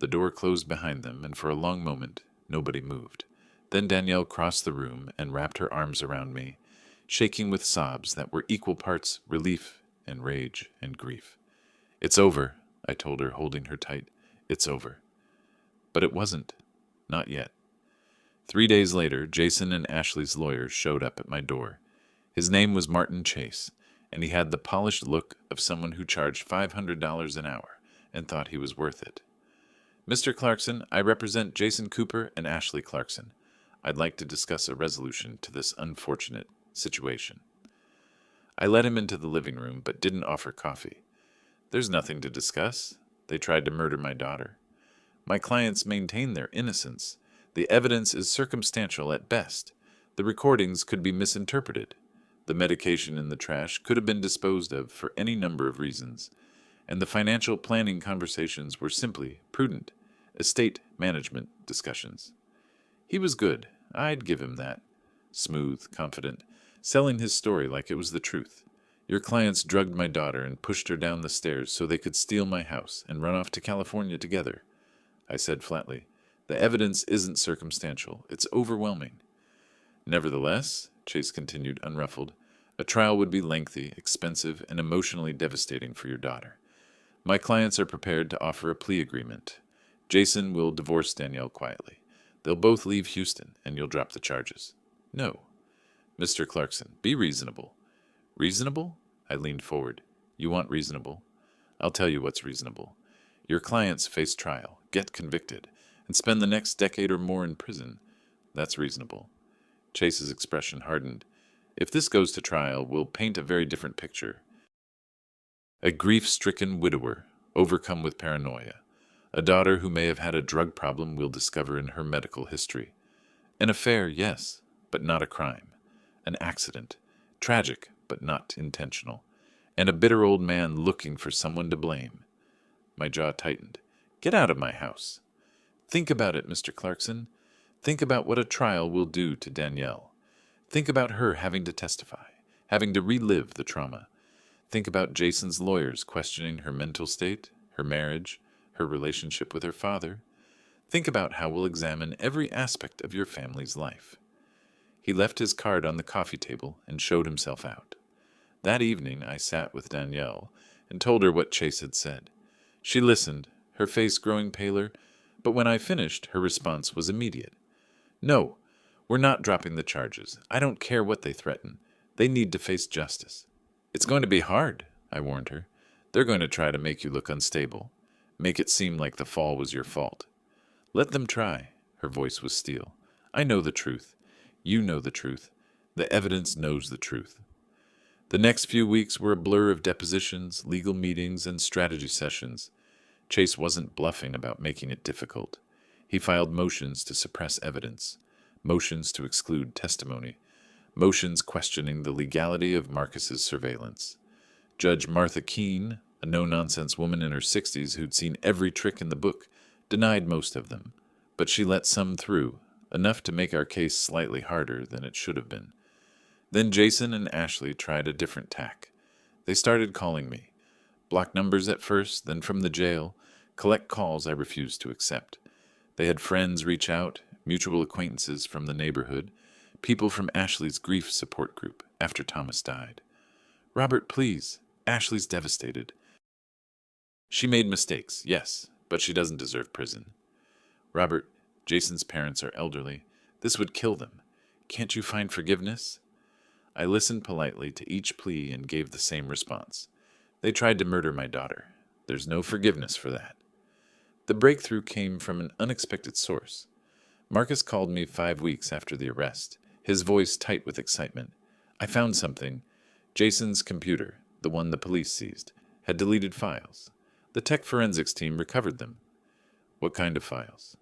The door closed behind them, and for a long moment, nobody moved. Then Danielle crossed the room and wrapped her arms around me, shaking with sobs that were equal parts relief and rage and grief. It's over, I told her, holding her tight. It's over. But it wasn't. Not yet. 3 days later, Jason and Ashley's lawyers showed up at my door. His name was Martin Chase, and he had the polished look of someone who charged $500 an hour and thought he was worth it. Mr. Clarkson, I represent Jason Cooper and Ashley Clarkson. I'd like to discuss a resolution to this unfortunate situation. I led him into the living room, but didn't offer coffee. There's nothing to discuss. They tried to murder my daughter. My clients maintain their innocence. The evidence is circumstantial at best. The recordings could be misinterpreted. The medication in the trash could have been disposed of for any number of reasons. And the financial planning conversations were simply prudent, estate management discussions. He was good. I'd give him that. Smooth, confident, selling his story like it was the truth. Your clients drugged my daughter and pushed her down the stairs so they could steal my house and run off to California together. I said flatly, the evidence isn't circumstantial. It's overwhelming. Nevertheless, Chase continued unruffled, a trial would be lengthy, expensive, and emotionally devastating for your daughter. My clients are prepared to offer a plea agreement. Jason will divorce Danielle quietly. They'll both leave Houston, and you'll drop the charges. No. Mr. Clarkson, be reasonable. Reasonable? I leaned forward. You want reasonable? I'll tell you what's reasonable. Your clients face trial, get convicted, and spend the next decade or more in prison. That's reasonable. Chase's expression hardened. If this goes to trial, we'll paint a very different picture. A grief-stricken widower, overcome with paranoia. A daughter who may have had a drug problem we'll discover in her medical history. An affair, yes, but not a crime. An accident. Tragic, but not intentional. And a bitter old man looking for someone to blame. My jaw tightened. Get out of my house. Think about it, Mr. Clarkson. Think about what a trial will do to Danielle. Think about her having to testify, having to relive the trauma. Think about Jason's lawyers questioning her mental state, her marriage, her relationship with her father. Think about how we'll examine every aspect of your family's life. He left his card on the coffee table and showed himself out. That evening I sat with Danielle and told her what Chase had said. She listened, her face growing paler, but when I finished, her response was immediate. No, we're not dropping the charges. I don't care what they threaten. They need to face justice. It's going to be hard, I warned her. They're going to try to make you look unstable, make it seem like the fall was your fault. Let them try. Her voice was steel. I know the truth. You know the truth. The evidence knows the truth. The next few weeks were a blur of depositions, legal meetings, and strategy sessions. Chase wasn't bluffing about making it difficult. He filed motions to suppress evidence, motions to exclude testimony, motions questioning the legality of Marcus's surveillance. Judge Martha Keene, a no-nonsense woman in her 60s who'd seen every trick in the book, denied most of them, but she let some through, enough to make our case slightly harder than it should have been. Then Jason and Ashley tried a different tack. They started calling me. Block numbers at first, then from the jail, collect calls I refused to accept. They had friends reach out, mutual acquaintances from the neighborhood, people from Ashley's grief support group after Thomas died. Robert, please. Ashley's devastated. She made mistakes, yes, but she doesn't deserve prison. Robert, Jason's parents are elderly. This would kill them. Can't you find forgiveness? I listened politely to each plea and gave the same response. They tried to murder my daughter. There's no forgiveness for that. The breakthrough came from an unexpected source. Marcus called me 5 weeks after the arrest, his voice tight with excitement. I found something. Jason's computer, the one the police seized, had deleted files. The tech forensics team recovered them. What kind of files?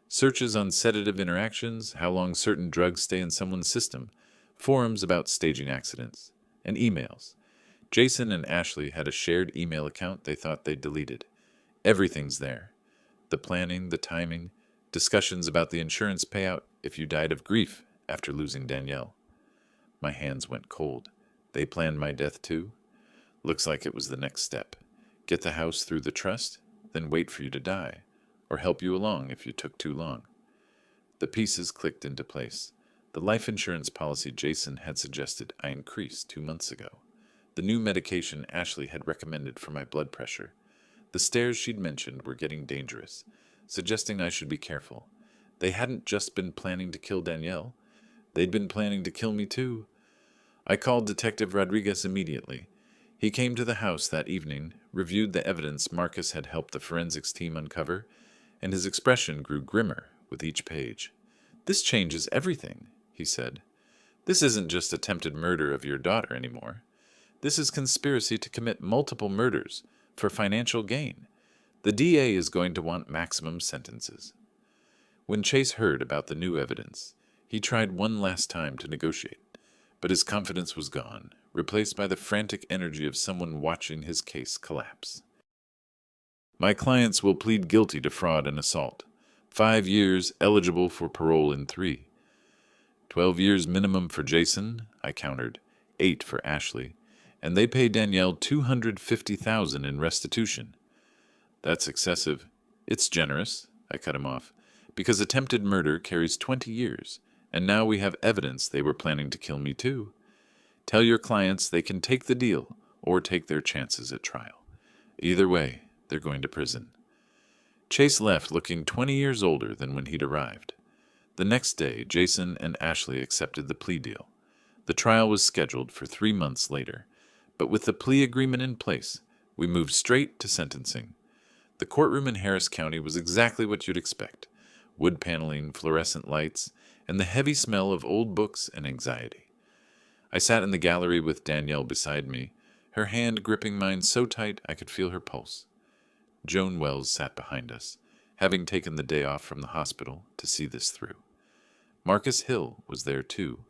Searches on sedative interactions, how long certain drugs stay in someone's system, forums about staging accidents, and emails. Jason and Ashley had a shared email account they thought they'd deleted. Everything's there. The planning, the timing, discussions about the insurance payout if you died of grief after losing Danielle. My hands went cold. They planned my death too? Looks like it was the next step. Get the house through the trust, then wait for you to die, or help you along if you took too long. The pieces clicked into place. The life insurance policy Jason had suggested I increase 2 months ago. The new medication Ashley had recommended for my blood pressure. The stairs she'd mentioned were getting dangerous, suggesting I should be careful. They hadn't just been planning to kill Danielle. They'd been planning to kill me too. I called Detective Rodriguez immediately. He came to the house that evening, reviewed the evidence Marcus had helped the forensics team uncover, and his expression grew grimmer with each page. This changes everything, he said. This isn't just attempted murder of your daughter anymore. This is conspiracy to commit multiple murders for financial gain. The DA is going to want maximum sentences. When Chase heard about the new evidence, he tried one last time to negotiate, but his confidence was gone, replaced by the frantic energy of someone watching his case collapse. My clients will plead guilty to fraud and assault. 5 years, eligible for parole in 3. 12 years minimum for Jason, I countered, 8 for Ashley, and they pay Danielle $250,000 in restitution. That's excessive. It's generous, I cut him off, because attempted murder carries 20 years, and now we have evidence they were planning to kill me too. Tell your clients they can take the deal or take their chances at trial. Either way, they're going to prison. Chase left looking 20 years older than when he'd arrived. The next day, Jason and Ashley accepted the plea deal. The trial was scheduled for 3 months later, but with the plea agreement in place, we moved straight to sentencing. The courtroom in Harris County was exactly what you'd expect: wood paneling, fluorescent lights, and the heavy smell of old books and anxiety. I sat in the gallery with Danielle beside me, her hand gripping mine so tight I could feel her pulse. Joan Wells sat behind us, having taken the day off from the hospital to see this through. Marcus Hill was there too,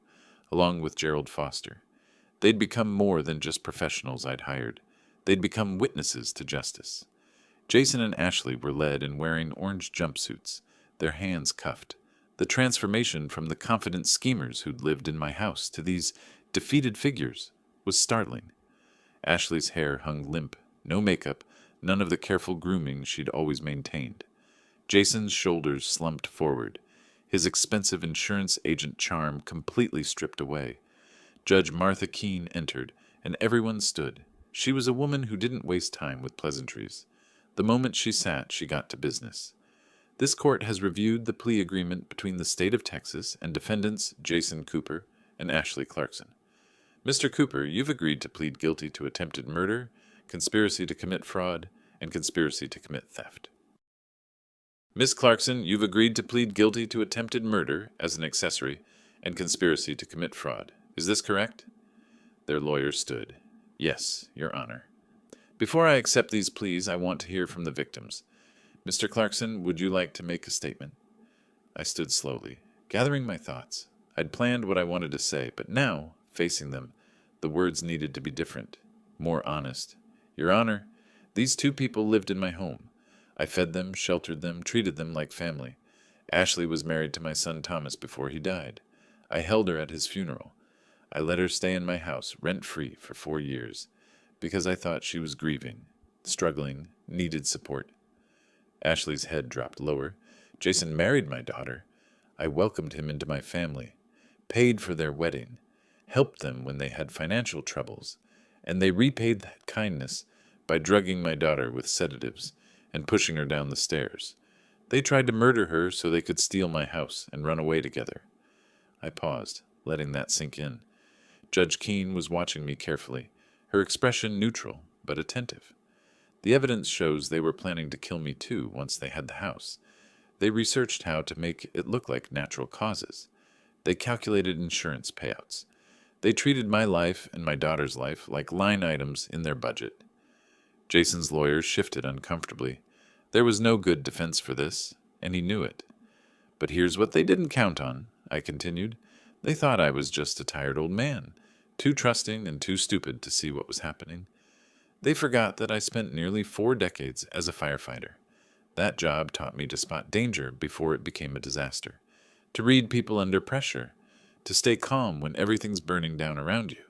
along with Gerald Foster. They'd become more than just professionals I'd hired. They'd become witnesses to justice. Jason and Ashley were led in wearing orange jumpsuits, their hands cuffed. The transformation from the confident schemers who'd lived in my house to these defeated figures was startling. Ashley's hair hung limp, no makeup, none of the careful grooming she'd always maintained. Jason's shoulders slumped forward, his expensive insurance agent charm completely stripped away. Judge Martha Keene entered, and everyone stood. She was a woman who didn't waste time with pleasantries. The moment she sat, she got to business. This court has reviewed the plea agreement between the state of Texas and defendants Jason Cooper and Ashley Clarkson. Mr. Cooper, you've agreed to plead guilty to attempted murder, conspiracy to commit fraud, and conspiracy to commit theft. Miss Clarkson, you've agreed to plead guilty to attempted murder as an accessory and conspiracy to commit fraud. Is this correct? Their lawyer stood. Yes, Your Honor. Before I accept these pleas, I want to hear from the victims. Mr. Clarkson, would you like to make a statement? I stood slowly, gathering my thoughts. I'd planned what I wanted to say, but now, facing them, the words needed to be different, more honest. Your Honor, these two people lived in my home. I fed them, sheltered them, treated them like family. Ashley was married to my son Thomas before he died. I held her at his funeral. I let her stay in my house, rent-free, for 4 years, because I thought she was grieving, struggling, needed support. Ashley's head dropped lower. Jason married my daughter. I welcomed him into my family, paid for their wedding, helped them when they had financial troubles, and they repaid that kindness by drugging my daughter with sedatives and pushing her down the stairs. They tried to murder her so they could steal my house and run away together. I paused, letting that sink in. Judge Keene was watching me carefully, her expression neutral but attentive. The evidence shows they were planning to kill me too once they had the house. They researched how to make it look like natural causes. They calculated insurance payouts. They treated my life and my daughter's life like line items in their budget. Jason's lawyers shifted uncomfortably. There was no good defense for this, and he knew it. But here's what they didn't count on, I continued. They thought I was just a tired old man, too trusting and too stupid to see what was happening. They forgot that I spent nearly 4 decades as a firefighter. That job taught me to spot danger before it became a disaster, to read people under pressure, to stay calm when everything's burning down around you.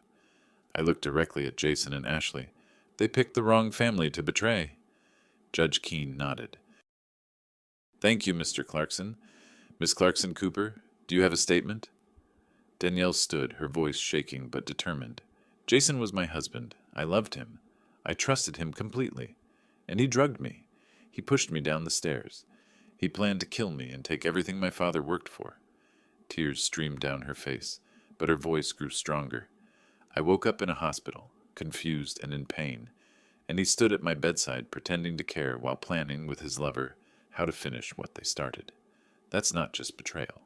I looked directly at Jason and Ashley. They picked the wrong family to betray. Judge Keene nodded. Thank you, Mr. Clarkson. Miss Clarkson Cooper, do you have a statement? Danielle stood, her voice shaking but determined. Jason was my husband. I loved him. I trusted him completely. And he drugged me. He pushed me down the stairs. He planned to kill me and take everything my father worked for. Tears streamed down her face, but her voice grew stronger. I woke up in a hospital, confused and in pain, and he stood at my bedside pretending to care while planning with his lover how to finish what they started. That's not just betrayal.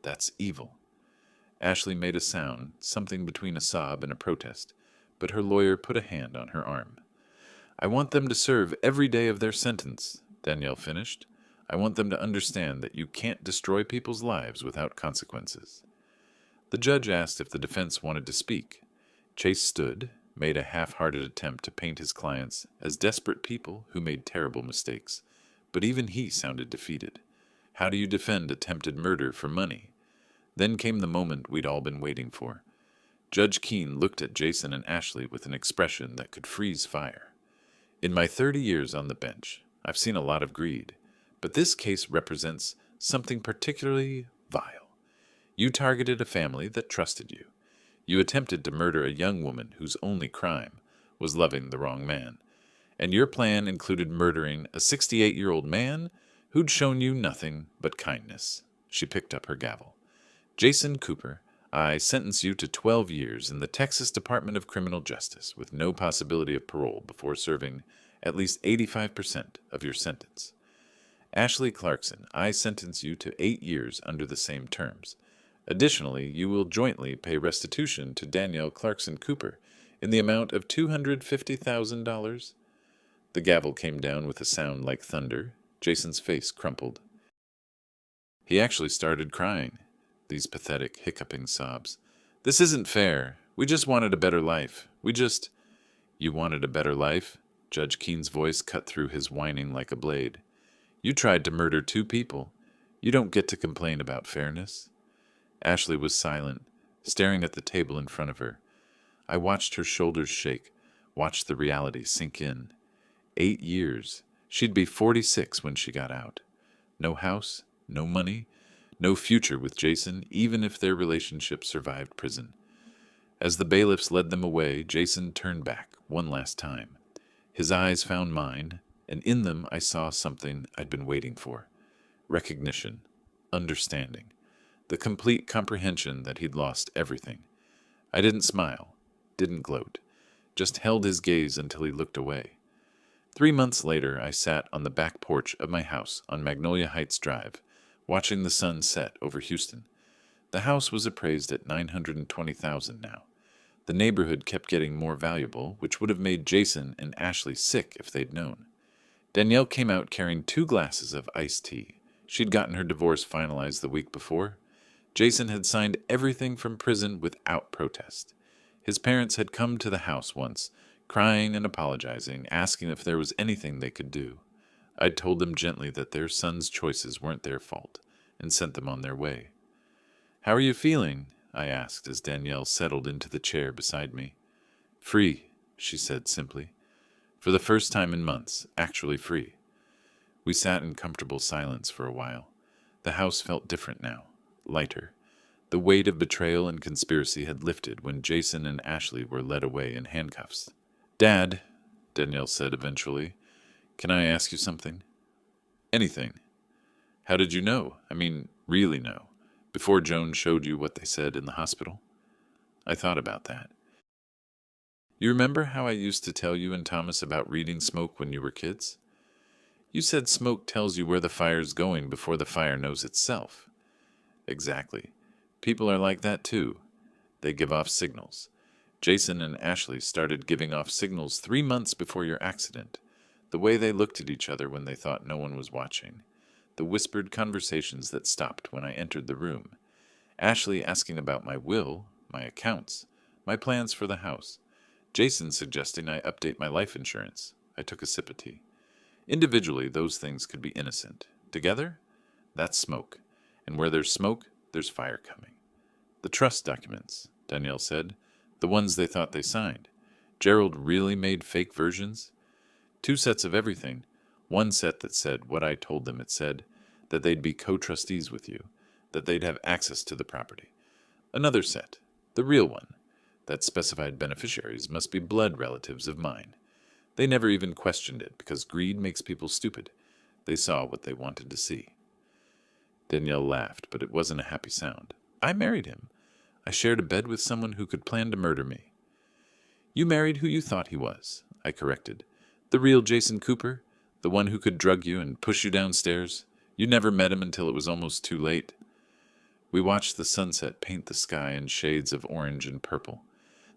That's evil. Ashley made a sound, something between a sob and a protest, but her lawyer put a hand on her arm. I want them to serve every day of their sentence, Danielle finished. I want them to understand that you can't destroy people's lives without consequences. The judge asked if the defense wanted to speak. Chase stood, made a half-hearted attempt to paint his clients as desperate people who made terrible mistakes, but even he sounded defeated. How do you defend attempted murder for money? Then came the moment we'd all been waiting for. Judge Keene looked at Jason and Ashley with an expression that could freeze fire. In my 30 years on the bench, I've seen a lot of greed, but this case represents something particularly vile. You targeted a family that trusted you. You attempted to murder a young woman whose only crime was loving the wrong man. And your plan included murdering a 68-year-old man who'd shown you nothing but kindness. She picked up her gavel. Jason Cooper, I sentence you to 12 years in the Texas Department of Criminal Justice with no possibility of parole before serving at least 85% of your sentence. Ashley Clarkson, I sentence you to 8 years under the same terms. Additionally, you will jointly pay restitution to Danielle Clarkson Cooper in the amount of $250,000. The gavel came down with a sound like thunder. Jason's face crumpled. He actually started crying. These pathetic, hiccuping sobs. This isn't fair. We just wanted a better life. You wanted a better life? Judge Keene's voice cut through his whining like a blade. You tried to murder 2 people. You don't get to complain about fairness. Ashley was silent, staring at the table in front of her. I watched her shoulders shake, watched the reality sink in. 8 years. She'd be 46 when she got out. No house, no money, no future with Jason, even if their relationship survived prison. As the bailiffs led them away, Jason turned back one last time. His eyes found mine, and in them I saw something I'd been waiting for. Recognition, understanding, the complete comprehension that he'd lost everything. I didn't smile, didn't gloat, just held his gaze until he looked away. 3 months later, I sat on the back porch of my house on Magnolia Heights Drive, watching the sun set over Houston. The house was appraised at $920,000 now. The neighborhood kept getting more valuable, which would have made Jason and Ashley sick if they'd known. Danielle came out carrying 2 glasses of iced tea. She'd gotten her divorce finalized the week before. Jason had signed everything from prison without protest. His parents had come to the house once, crying and apologizing, asking if there was anything they could do. I'd told them gently that their son's choices weren't their fault, and sent them on their way. "How are you feeling?" I asked as Danielle settled into the chair beside me. "Free," she said simply. For the first time in months, actually free. We sat in comfortable silence for a while. The house felt different now, lighter. The weight of betrayal and conspiracy had lifted when Jason and Ashley were led away in handcuffs. "Dad," Danielle said eventually, "can I ask you something?" "Anything." "How did you know? I mean, really know? Before Joan showed you what they said in the hospital?" I thought about that. "You remember how I used to tell you and Thomas about reading smoke when you were kids? You said smoke tells you where the fire's going before the fire knows itself." "Exactly. People are like that too. They give off signals. Jason and Ashley started giving off signals 3 months before your accident. The way they looked at each other when they thought no one was watching. The whispered conversations that stopped when I entered the room. Ashley asking about my will, my accounts, my plans for the house. Jason suggesting I update my life insurance. I took a sip of tea. Individually, those things could be innocent. Together, that's smoke. And where there's smoke, there's fire coming. The trust documents," Danielle said. "The ones they thought they signed. Gerald really made fake versions? 2 sets of everything. One set that said what I told them it said, that they'd be co-trustees with you, that they'd have access to the property. Another set, the real one, that specified beneficiaries must be blood relatives of mine. They never even questioned it because greed makes people stupid. They saw what they wanted to see." Danielle laughed, but it wasn't a happy sound. "I married him. I shared a bed with someone who could plan to murder me." "You married who you thought he was," I corrected. "The real Jason Cooper, the one who could drug you and push you downstairs. You never met him until it was almost too late." We watched the sunset paint the sky in shades of orange and purple.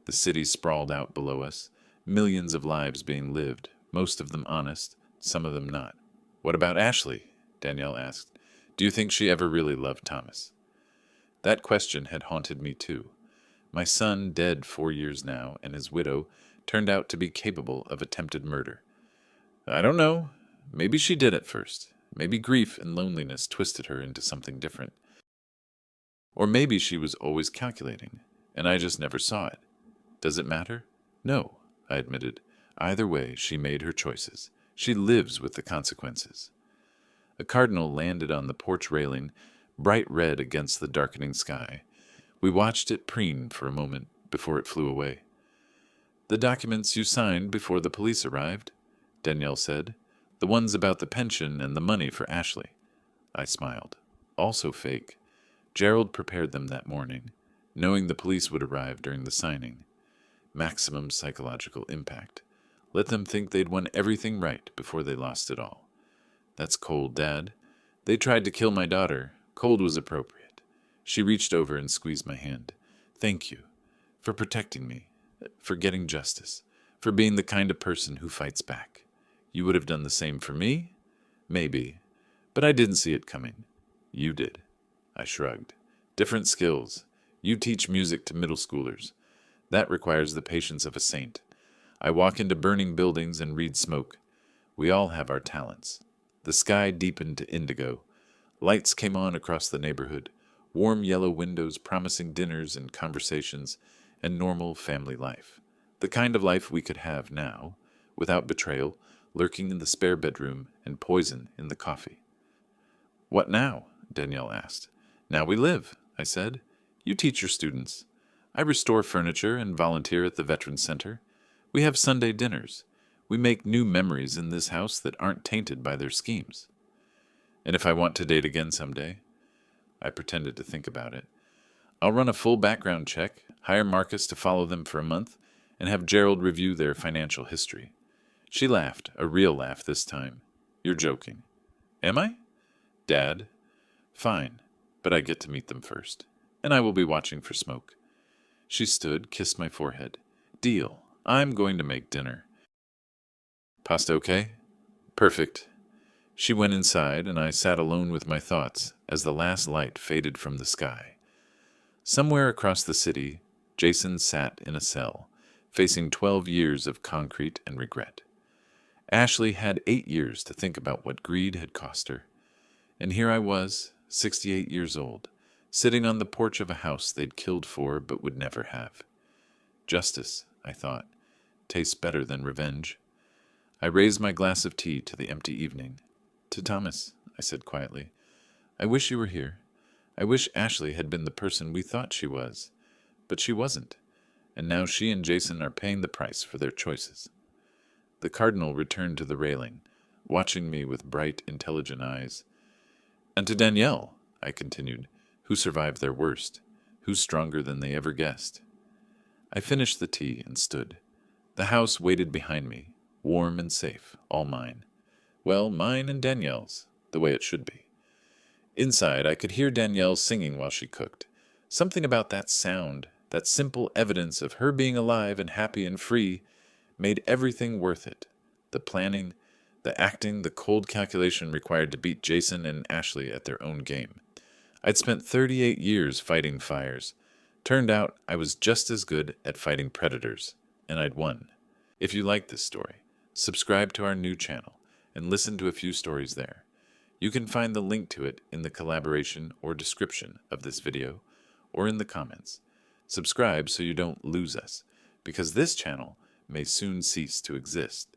The city sprawled out below us, millions of lives being lived, most of them honest, some of them not. "What about Ashley?" Danielle asked. "Do you think she ever really loved Thomas?" That question had haunted me too. My son, dead 4 years now, and his widow, turned out to be capable of attempted murder. "I don't know. Maybe she did at first. Maybe grief and loneliness twisted her into something different. Or maybe she was always calculating, and I just never saw it. Does it matter? No," I admitted. "Either way, she made her choices. She lives with the consequences." A cardinal landed on the porch railing, bright red against the darkening sky. We watched it preen for a moment before it flew away. "The documents you signed before the police arrived," Danielle said. "The ones about the pension and the money for Ashley." I smiled. "Also fake. Gerald prepared them that morning, knowing the police would arrive during the signing. Maximum psychological impact. Let them think they'd won everything right before they lost it all. That's cold, Dad. They tried to kill my daughter. Cold was appropriate." She reached over and squeezed my hand. "Thank you. For protecting me. For getting justice. For being the kind of person who fights back. You would have done the same for me? Maybe. But I didn't see it coming. You did." I shrugged. "Different skills. You teach music to middle schoolers. That requires the patience of a saint. I walk into burning buildings and read smoke. We all have our talents." The sky deepened to indigo. Lights came on across the neighborhood, warm yellow windows promising dinners and conversations and normal family life. The kind of life we could have now, without betrayal, lurking in the spare bedroom and poison in the coffee. "What now?" Danielle asked. "Now we live," I said. "You teach your students. I restore furniture and volunteer at the Veterans Center. We have Sunday dinners. We make new memories in this house that aren't tainted by their schemes." "And if I want to date again someday?" I pretended to think about it. "I'll run a full background check, hire Marcus to follow them for a month, and have Gerald review their financial history." She laughed, a real laugh this time. You're joking. Am I? Dad? Fine, but I get to meet them first, and I will be watching for smoke. She stood, kissed my forehead. Deal. I'm going to make dinner. Pasta okay? Perfect. She went inside, and I sat alone with my thoughts as the last light faded from the sky. Somewhere across the city, Jason sat in a cell, facing 12 years of concrete and regret. Ashley had 8 years to think about what greed had cost her. And here I was, 68 years old, sitting on the porch of a house they'd killed for but would never have. Justice, I thought, tastes better than revenge. I raised my glass of tea to the empty evening. To Thomas, I said quietly, I wish you were here. I wish Ashley had been the person we thought she was. But she wasn't, and now she and Jason are paying the price for their choices. The cardinal returned to the railing, watching me with bright, intelligent eyes. And to Danielle, I continued, who survived their worst, who's stronger than they ever guessed. I finished the tea and stood. The house waited behind me, warm and safe, all mine. Well, mine and Danielle's, the way it should be. Inside, I could hear Danielle singing while she cooked. Something about that sound, that simple evidence of her being alive and happy and free, made everything worth it. The planning, the acting, the cold calculation required to beat Jason and Ashley at their own game. I'd spent 38 years fighting fires. Turned out I was just as good at fighting predators, and I'd won. If you like this story, subscribe to our new channel and listen to a few stories there. You can find the link to it in the collaboration or description of this video or in the comments. Subscribe so you don't lose us, because this channel may soon cease to exist.